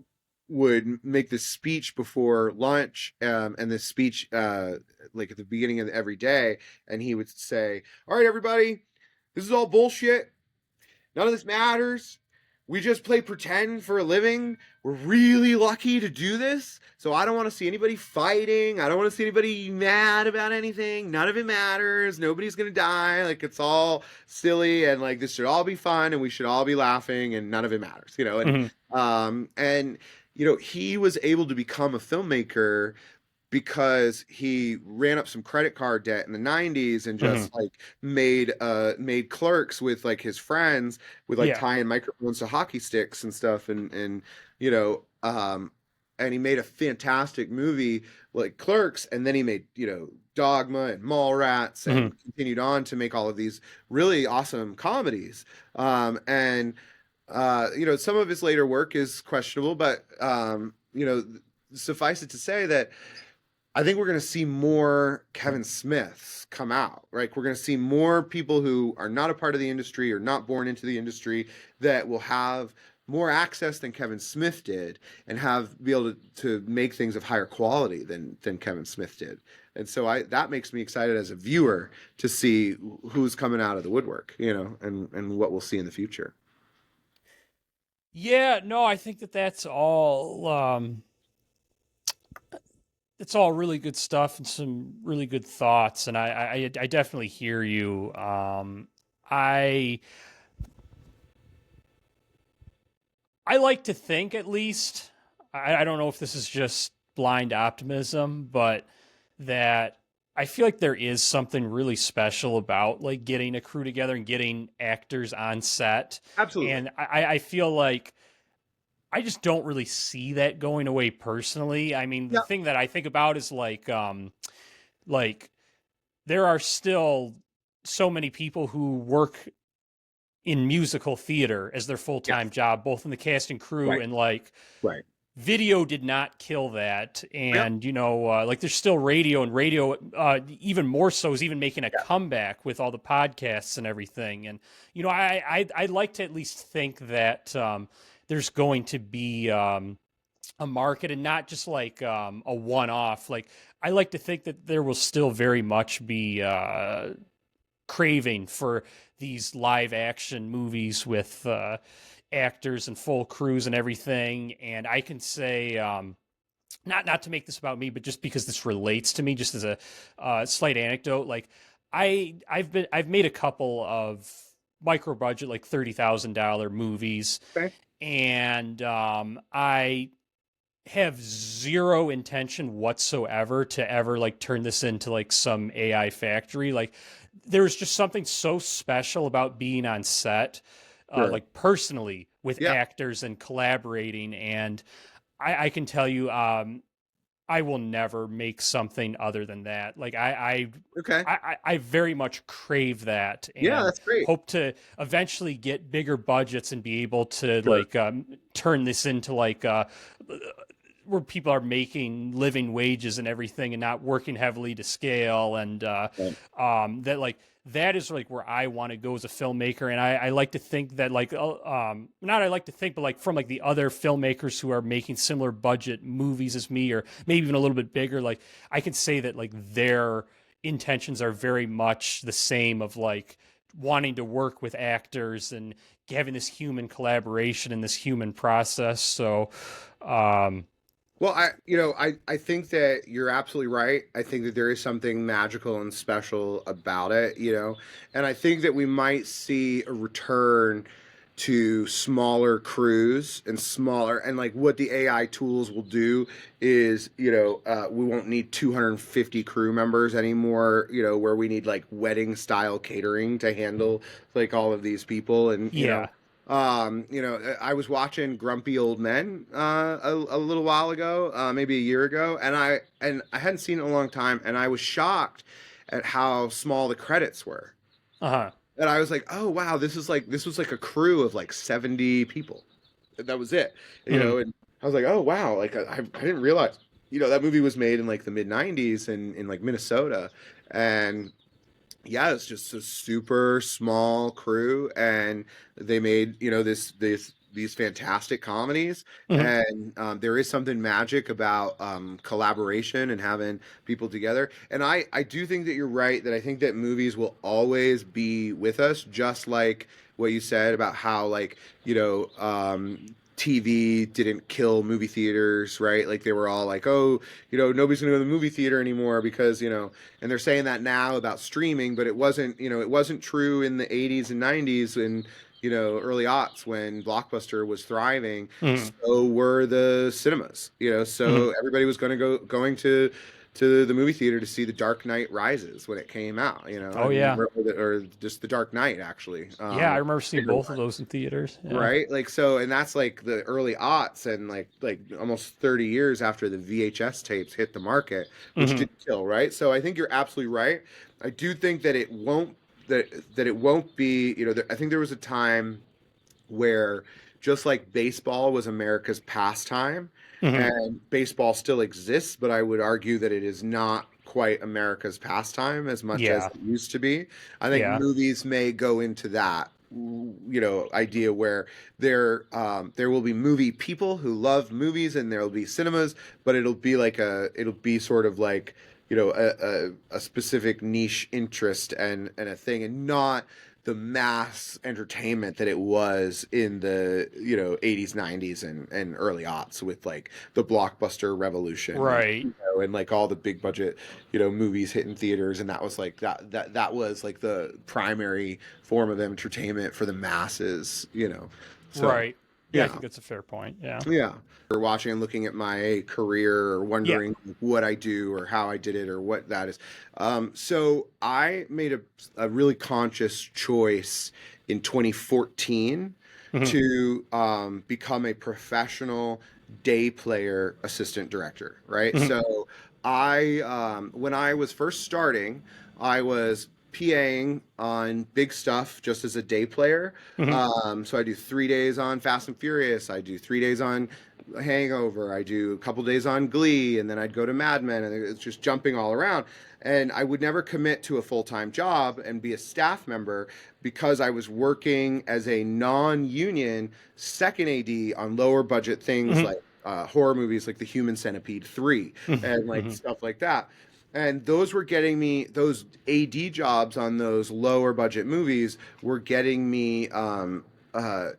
would make this speech before lunch, and this speech, like, at the beginning of every day, and he would say, "All right, everybody, this is all bullshit. None of this matters. We just play pretend for a living. We're really lucky to do this. So I don't want to see anybody fighting. I don't want to see anybody mad about anything. None of it matters. Nobody's going to die. Like, it's all silly, and like, this should all be fun, and we should all be laughing, and none of it matters. And Hmm. he was able to become a filmmaker because he ran up some credit card debt in the 90s, and Hmm. just like made Clerks with like his friends, with like Yeah. tying microphones to hockey sticks and stuff, and you know um and he made a fantastic movie like Clerks, and then he made, Dogma and Mallrats, Mhm. and continued on to make all of these really awesome comedies. And some of his later work is questionable, but suffice it to say that I think we're going to see more Kevin Smiths come out, right? We're going to see more people who are not a part of the industry or not born into the industry that will have more access than Kevin Smith did, and be able to make things of higher quality than Kevin Smith did. And so that makes me excited as a viewer to see who's coming out of the woodwork, and what we'll see in the future. Yeah, no, I think that's all really good stuff and some really good thoughts, and I definitely hear you. I I like to think, at least, I don't know if this is just blind optimism, but that I feel like there is something really special about like getting a crew together and getting actors on set. Absolutely. And I feel like I just don't really see that going away personally. I mean, the Yeah. thing that I think about is like there are still so many people who work in musical theater as their full-time Yes. job, both in the cast and crew, Right. and like Right. video did not kill that. Yep. And like there's still radio, and radio even more so is even making a Yeah. comeback with all the podcasts and everything. And I'd like to at least think that there's going to be a market, and not just like a one-off. Like I like to think that there will still very much be craving for these live action movies with actors and full crews and everything. And I can say, not to make this about me, but just because this relates to me, just as a slight anecdote, like I've made a couple of micro budget, like $30,000 movies, Okay. and I have zero intention whatsoever to ever like turn this into like some AI factory. Like there's just something so special about being on set, Sure. like personally with Yeah. actors and collaborating. And I can tell you, I will never make something other than that. Like Okay. I very much crave that, Yeah, and that's great. hope to eventually get bigger budgets and be able to Sure. like turn this into like where people are making living wages and everything, and not working heavily to scale. And Right. that like that is like where I want to go as a filmmaker. And I like to think that like not I like to think, but like from like the other filmmakers who are making similar budget movies as me, or maybe even a little bit bigger, like I can say that like their intentions are very much the same, of like wanting to work with actors and having this human collaboration and this human process. So um Well, I think that you're absolutely right. I think that there is something magical and special about it, and I think that we might see a return to smaller crews and smaller, and like what the AI tools will do is, we won't need 250 crew members anymore, where we need like wedding style catering to handle like all of these people. And yeah. I was watching Grumpy Old Men a little while ago, maybe a year ago, and I hadn't seen it in a long time, and I was shocked at how small the credits were. Uh-huh. And I was like, "Oh wow, this was like a crew of like 70 people. That was it." Mhm. And I was like, "Oh wow, like I didn't realize, that movie was made in like the mid 90s in like Minnesota." And yeah, it's just a super small crew, and they made these fantastic comedies. Mhm. And there is something magic about collaboration and having people together. And I do think that you're right, that I think that movies will always be with us, just like what you said about how like TV didn't kill movie theaters, right? Like they were all like, oh, nobody's gonna go to the movie theater anymore because, and they're saying that now about streaming, but it wasn't true in the 80s and 90s and, early aughts when Blockbuster was thriving. Mhm. So were the cinemas, Mhm. so everybody was going to to the movie theater to see The Dark Knight Rises when it came out, Oh yeah. or just The Dark Knight actually. Yeah, I remember seeing Bigger both of one, those in theaters. Yeah. right? Like so, and that's like the early aughts, and like almost 30 years after the VHS tapes hit the market, which Hmm. did kill, right? So I think you're absolutely right. I do think that it won't be, I think there was a time where just like baseball was America's pastime, Hmm. and baseball still exists, but I would argue that it is not quite America's pastime as much as Yeah. it used to be. I think Yeah. movies may go into that idea where there will be movie people who love movies, and there will be cinemas, but it'll be sort of like a specific niche interest and a thing, and not the mass entertainment that it was in the 80s, 90s, and early aughts, with like the blockbuster revolution, Right. and like all the big budget movies hitting theaters, and that was like that was like the primary form of entertainment for the masses. So Right. Yeah, I yeah. think that's a fair point. Yeah. Yeah. Or watching and looking at my career, or Yeah. wondering what I do or how I did it or what that is. So I made a really conscious choice in 2014 Hmm. to become a professional day player assistant director, right? Hmm. So when I was first starting, I was PAing on big stuff just as a day player. Hmm. So I do 3 days on Fast and Furious. I do 3 days on Hangover. I do a couple days on Glee, and then I'd go to Mad Men, and it's just jumping all around. And I would never commit to a full-time job and be a staff member, because I was working as a non-union second AD on lower budget things Hmm. like horror movies like The Human Centipede 3 and like Hmm. stuff like that. And those were getting me, those AD jobs on those lower budget movies were getting me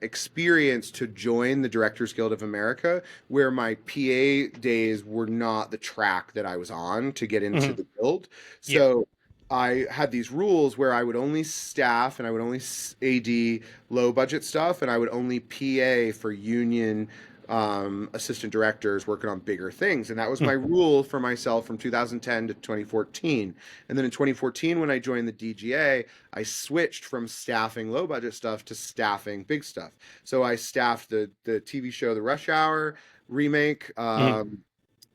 experience to join the Directors Guild of America, where my PA days were not the track that I was on to get into Hmm. the guild. Yeah. So I had these rules where I would only staff and I would only AD low budget stuff, and I would only PA for union assistant directors working on bigger things. And that was my rule for myself from 2010 to 2014. And then in 2014, when I joined the DGA, I switched from staffing low budget stuff to staffing big stuff. So I staffed the TV show The Rush Hour remake. Hmm.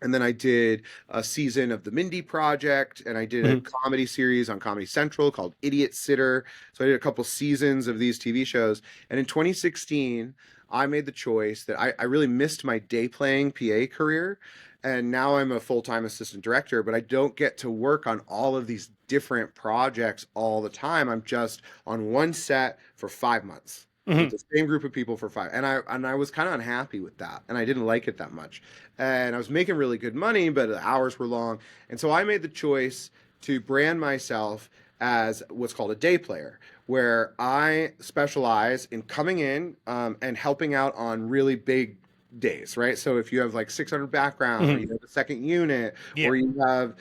And then I did a season of the Mindy Project, and I did a Hmm. comedy series on Comedy Central called Idiot Sitter. So I did a couple seasons of these TV shows. And in 2016, I made the choice that I really missed my day playing PA career. And now I'm a full time assistant director, but I don't get to work on all of these different projects all the time. I'm just on one set for 5 months with Hmm. the same group of people for five, and I was kind of unhappy with that, and I didn't like it that much, and I was making really good money, but the hours were long, and so I made the choice to brand myself as what's called a day player, where I specialize in coming in and helping out on really big days, right? So if you have like 600 background, or Hmm. you have a second unit, Yeah. or you have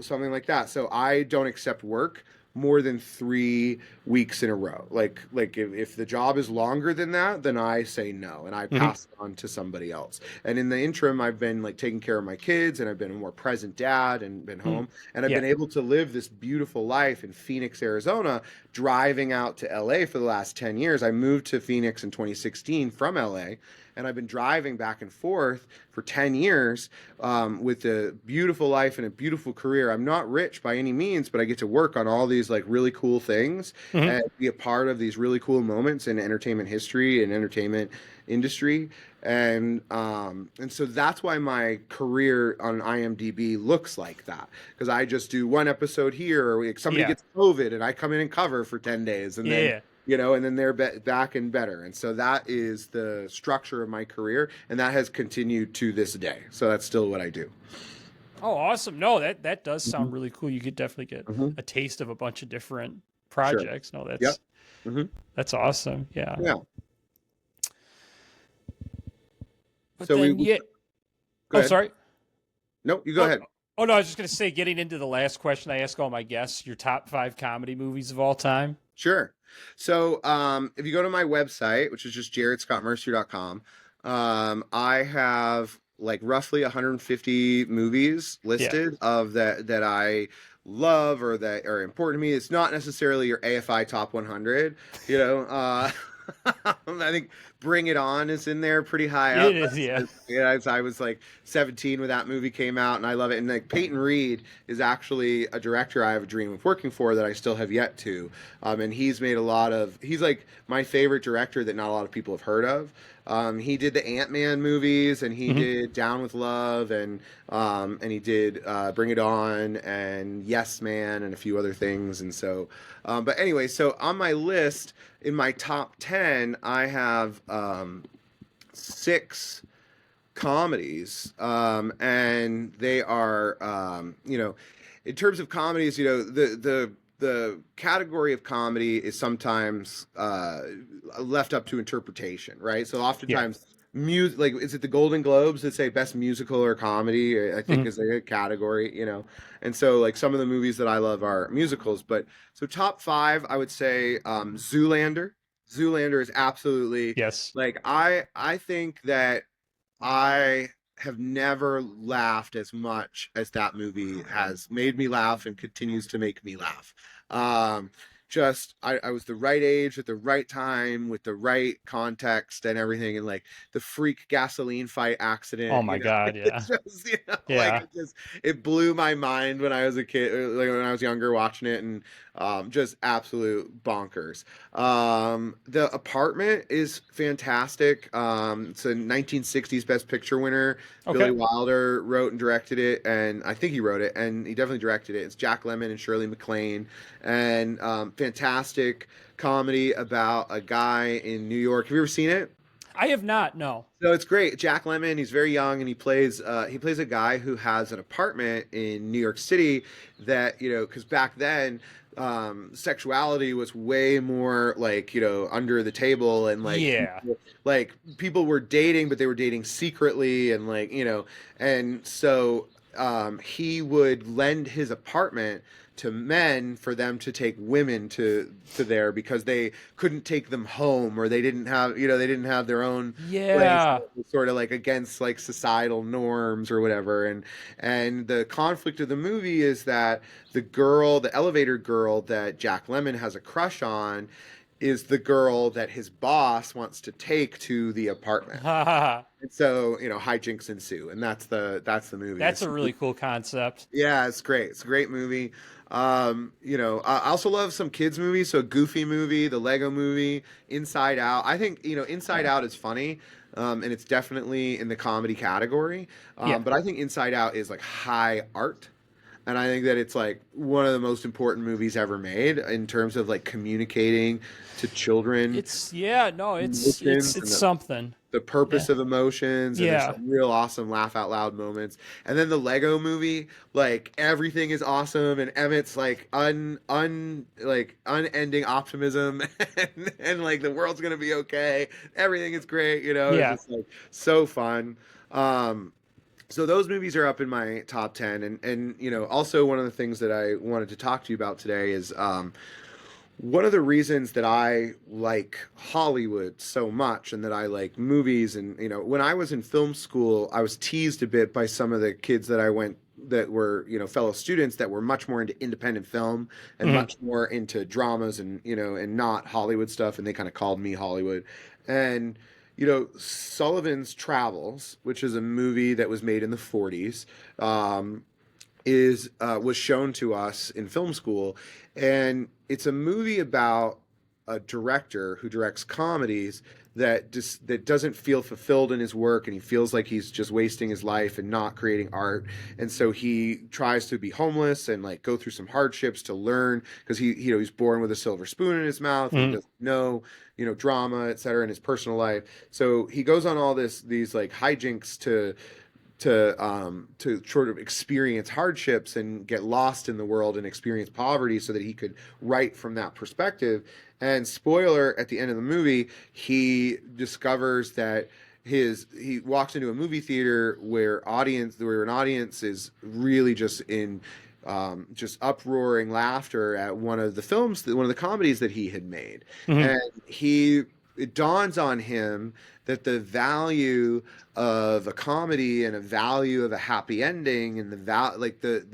something like that, so I don't accept work more than 3 weeks in a row. Like if the job is longer than that, then I say no and I Hmm. pass it on to somebody else. And in the interim, I've been like taking care of my kids, and I've been a more present dad and been Hmm. home, and I've Yeah. been able to live this beautiful life in Phoenix, Arizona, driving out to LA for the last 10 years. I moved to Phoenix in 2016 from LA, and I've been driving back and forth for 10 years with a beautiful life and a beautiful career. I'm not rich by any means, but I get to work on all these like really cool things Hmm. and be a part of these really cool moments in entertainment history and entertainment industry. And so that's why my career on IMDb looks like that, because I just do one episode here, or like somebody Yeah. gets COVID and I come in and cover for 10 days, and then Yeah. and then they're back and better. And so that is the structure of my career, and that has continued to this day. So that's still what I do. Oh, awesome. No, that does Hmm. sound really cool. You could definitely get Hmm. a taste of a bunch of different Sure. projects. No, Yep. Hmm. that's awesome. Yeah. Yeah. But So we then yeah. go Oh, ahead. sorry. No, you go Oh, ahead. oh no, I was just gonna say, getting into the last question I ask all my guests, your top 5 comedy movies of all time. Sure. So if you go to my website, which is just jaredscottmercier.com, I have like roughly 150 movies Yeah. listed of that I love or that are important to me. It's not necessarily your AFI top 100, you know. I think Bring It On is in there pretty high It up. is, yeah. Yeah, as I was like 17 when that movie came out, and I love it. And like Peyton Reed is actually a director I have a dream of working for that I still have yet to. And he's made a lot of. He's like my favorite director that not a lot of people have heard of. He did the Ant-Man movies, and he Hmm. did Down with Love, and he did Bring It On, and Yes Man, and a few other things. And so, but anyway, so on my list in my top 10, I have six comedies, and they are, in terms of comedies, the category of comedy is sometimes left up to interpretation, right? So Yeah. oftentimes, music, like, is it the Golden Globes that say best musical or comedy? I think Hmm. is a category, and so like some of the movies that I love are musicals, but so top five, I would say Zoolander. Zoolander is absolutely Yes. like I think that I have never laughed as much as that movie has made me laugh and continues to make me laugh. Um, I was the right age at the right time with the right context and everything, and like the freak gasoline fight Oh accident, my God, it yeah. just, like Yeah. it blew my mind when I was a kid, like when I was younger watching it, and just absolute bonkers. The Apartment is fantastic. It's a 1960s Best Picture winner. Billy Okay. Wilder wrote and directed it, and I think he wrote it, and he definitely directed it. It's Jack Lemmon and Shirley MacLaine, and fantastic comedy about a guy in New York. Have you ever seen it? I have not, no. No, it's great. Jack Lemmon, he's very young, and he plays a guy who has an apartment in New York City that, because back then sexuality was way more like, under the table, and Yeah. like people were dating, but they were dating secretly, and like, and so he would lend his apartment to men for them to take women to there because they couldn't take them home, or they didn't have their own place, Yeah. sort of like against like societal norms or whatever. And the conflict of the movie is that the elevator girl that Jack Lemmon has a crush on, is the girl that his boss wants to take to the apartment. Ha ha ha. And so, hijinks ensue, and that's the movie. That's It's a really cool concept. Yeah, it's great. It's a great movie. I also love some kids movies. So Goofy movie, the Lego movie, Inside Out. I think, Inside Yeah. Out is funny. And it's definitely in the comedy category. Yeah. But I think Inside Out is like high art. And I think that it's like one of the most important movies ever made in terms of like communicating to children It's yeah, no, emotions it's and something. the Yeah. purpose of emotions, and there's Yeah. some real awesome laugh out loud moments. And then the Lego movie, like everything is awesome, and Emmett's like unending optimism, and like the world's gonna be okay, everything is great, it's Yeah. just like so fun. So those movies are up in my top 10, and also one of the things that I wanted to talk to you about today is one of the reasons that I like Hollywood so much, and that I like movies, and when I was in film school, I was teased a bit by some of the kids that were, fellow students that were much more into independent film and Mhm. much more into dramas, and not Hollywood stuff, and they kind of called me Hollywood. And Sullivan's Travels, which is a movie that was made in the 40s, is was shown to us in film school, and it's a movie about a director who directs comedies that doesn't feel fulfilled in his work, and he feels like he's just wasting his life and not creating art. And so he tries to be homeless and like go through some hardships to learn, because he's born with a silver spoon in his mouth, and he Mhm. doesn't know, drama, etc., in his personal life. So he goes on all these like hijinks to sort of experience hardships and get lost in the world and experience poverty, so that he could write from that perspective. And spoiler, at the end of the movie, he discovers that he walks into a movie theater where an audience is really just in just uproaring laughter at one of the comedies that he had made. Mhm. And he it dawns on him that the value of a comedy and a value of a happy ending and the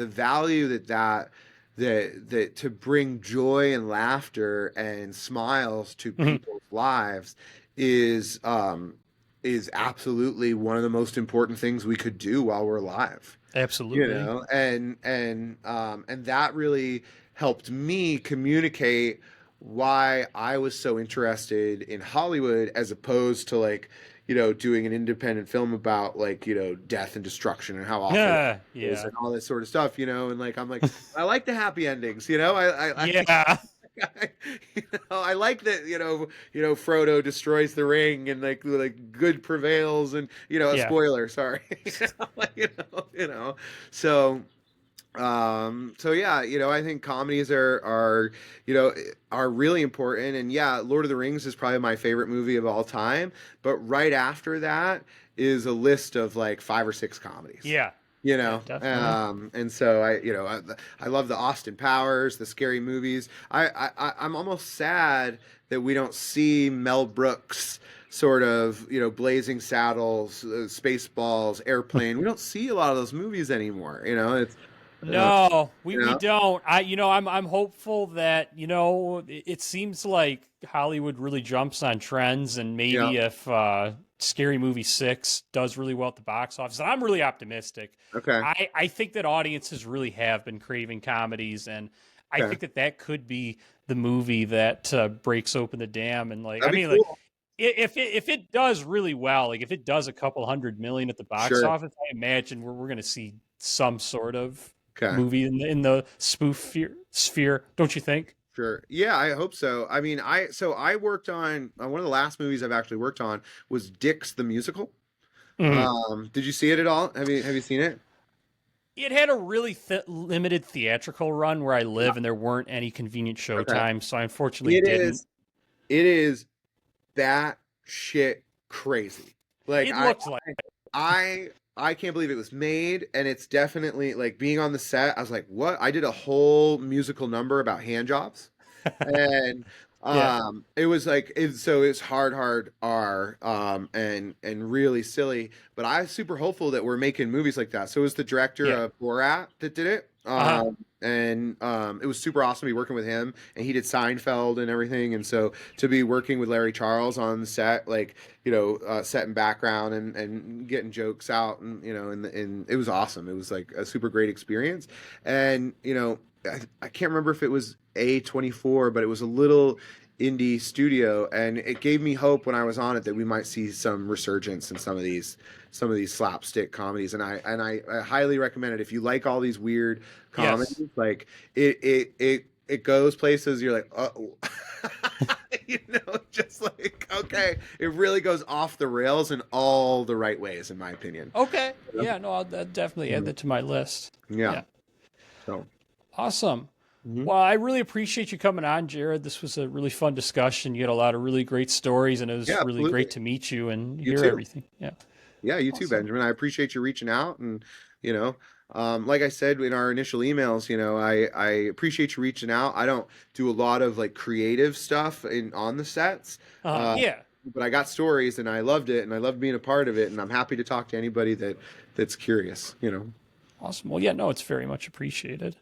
value that to bring joy and laughter and smiles to Mhm. people's lives is is absolutely one of the most important things we could do while we're alive, Absolutely. and that really helped me communicate why I was so interested in Hollywood as opposed to like, doing an independent film about like, death and destruction and how awful Yeah. it is Yeah. and all this sort of stuff, and like I'm like I like the happy endings, I Yeah. I like that, Frodo destroys the ring and like good prevails and a Yeah. spoiler, sorry. Like, so so yeah, I think comedies you know are really important, and yeah, Lord of the Rings is probably my favorite movie of all time, but right after that is a list of like five or six comedies. Yeah. Yeah. Definitely. And so I love the Austin Powers, the scary movies. I'm almost sad that we don't see Mel Brooks sort of, Blazing Saddles, Spaceballs, Airplane. We don't see a lot of those movies anymore. It's uh, No, we you know, don't. I'm hopeful that, it seems like Hollywood really jumps on trends, and yeah, maybe if Scary Movie 6 does really well at the box office, and I'm really optimistic. okay, I think that audiences really have been craving comedies, and I okay, think that that could be the movie that breaks open the dam. And like, I that'd be mean, like, cool. if it does really well, like if it does a couple 100 million at the box Sure, office, I imagine we're going to see some sort of okay. movie in the sphere, don't you think? Sure. Yeah, I hope so. I mean, I worked on one of the last movies I've actually worked on was Dix the musical. Mhm. Did you see it at all? Have you seen it? It had a really limited theatrical run where I Yeah. live, and there weren't any convenient Okay. showtimes, so I unfortunately It didn't. is it is that shit crazy. Like It looked like, I I can't believe it was made, and it's definitely like being on the set. I was like, "What?" I did a whole musical number about hand jobs, and yeah, it was like it's hard R and really silly, but I was super hopeful that we're making movies like that. So it was the director yeah, of Borat that did it. uh huh, And it was super awesome to be working with him, and he did Seinfeld and everything, and so to be working with Larry Charles on the set, like, set and background and getting jokes out, and and it was awesome. It was like a super great experience, and I can't remember if it was A24, but it was a little indie studio, and it gave me hope when I was on it that we might see some resurgence in some of these slapstick comedies, and I highly recommend it if you like all these weird yes, comedies. Like it goes places you're like, oh. Just like, okay, it really goes off the rails in all the right ways, in my opinion. okay, You know? yeah, no, I'll definitely add Mhm. that to my list. Yeah. Yeah, So. awesome. Mhm. Well, I really appreciate you coming on, Jared. This was a really fun discussion. You had a lot of really great stories, and it was Yeah, really great absolutely. to meet you and You hear too. everything. Yeah, Yeah, you too, awesome. Benjamin. I appreciate you reaching out, and you know, like I said in our initial emails, I appreciate you reaching out. I don't do a lot of like creative stuff on the sets, uh, Yeah, but I got stories, and I loved it, and I loved being a part of it, and I'm happy to talk to anybody that's curious. awesome. Well, yeah, no, it's very much appreciated.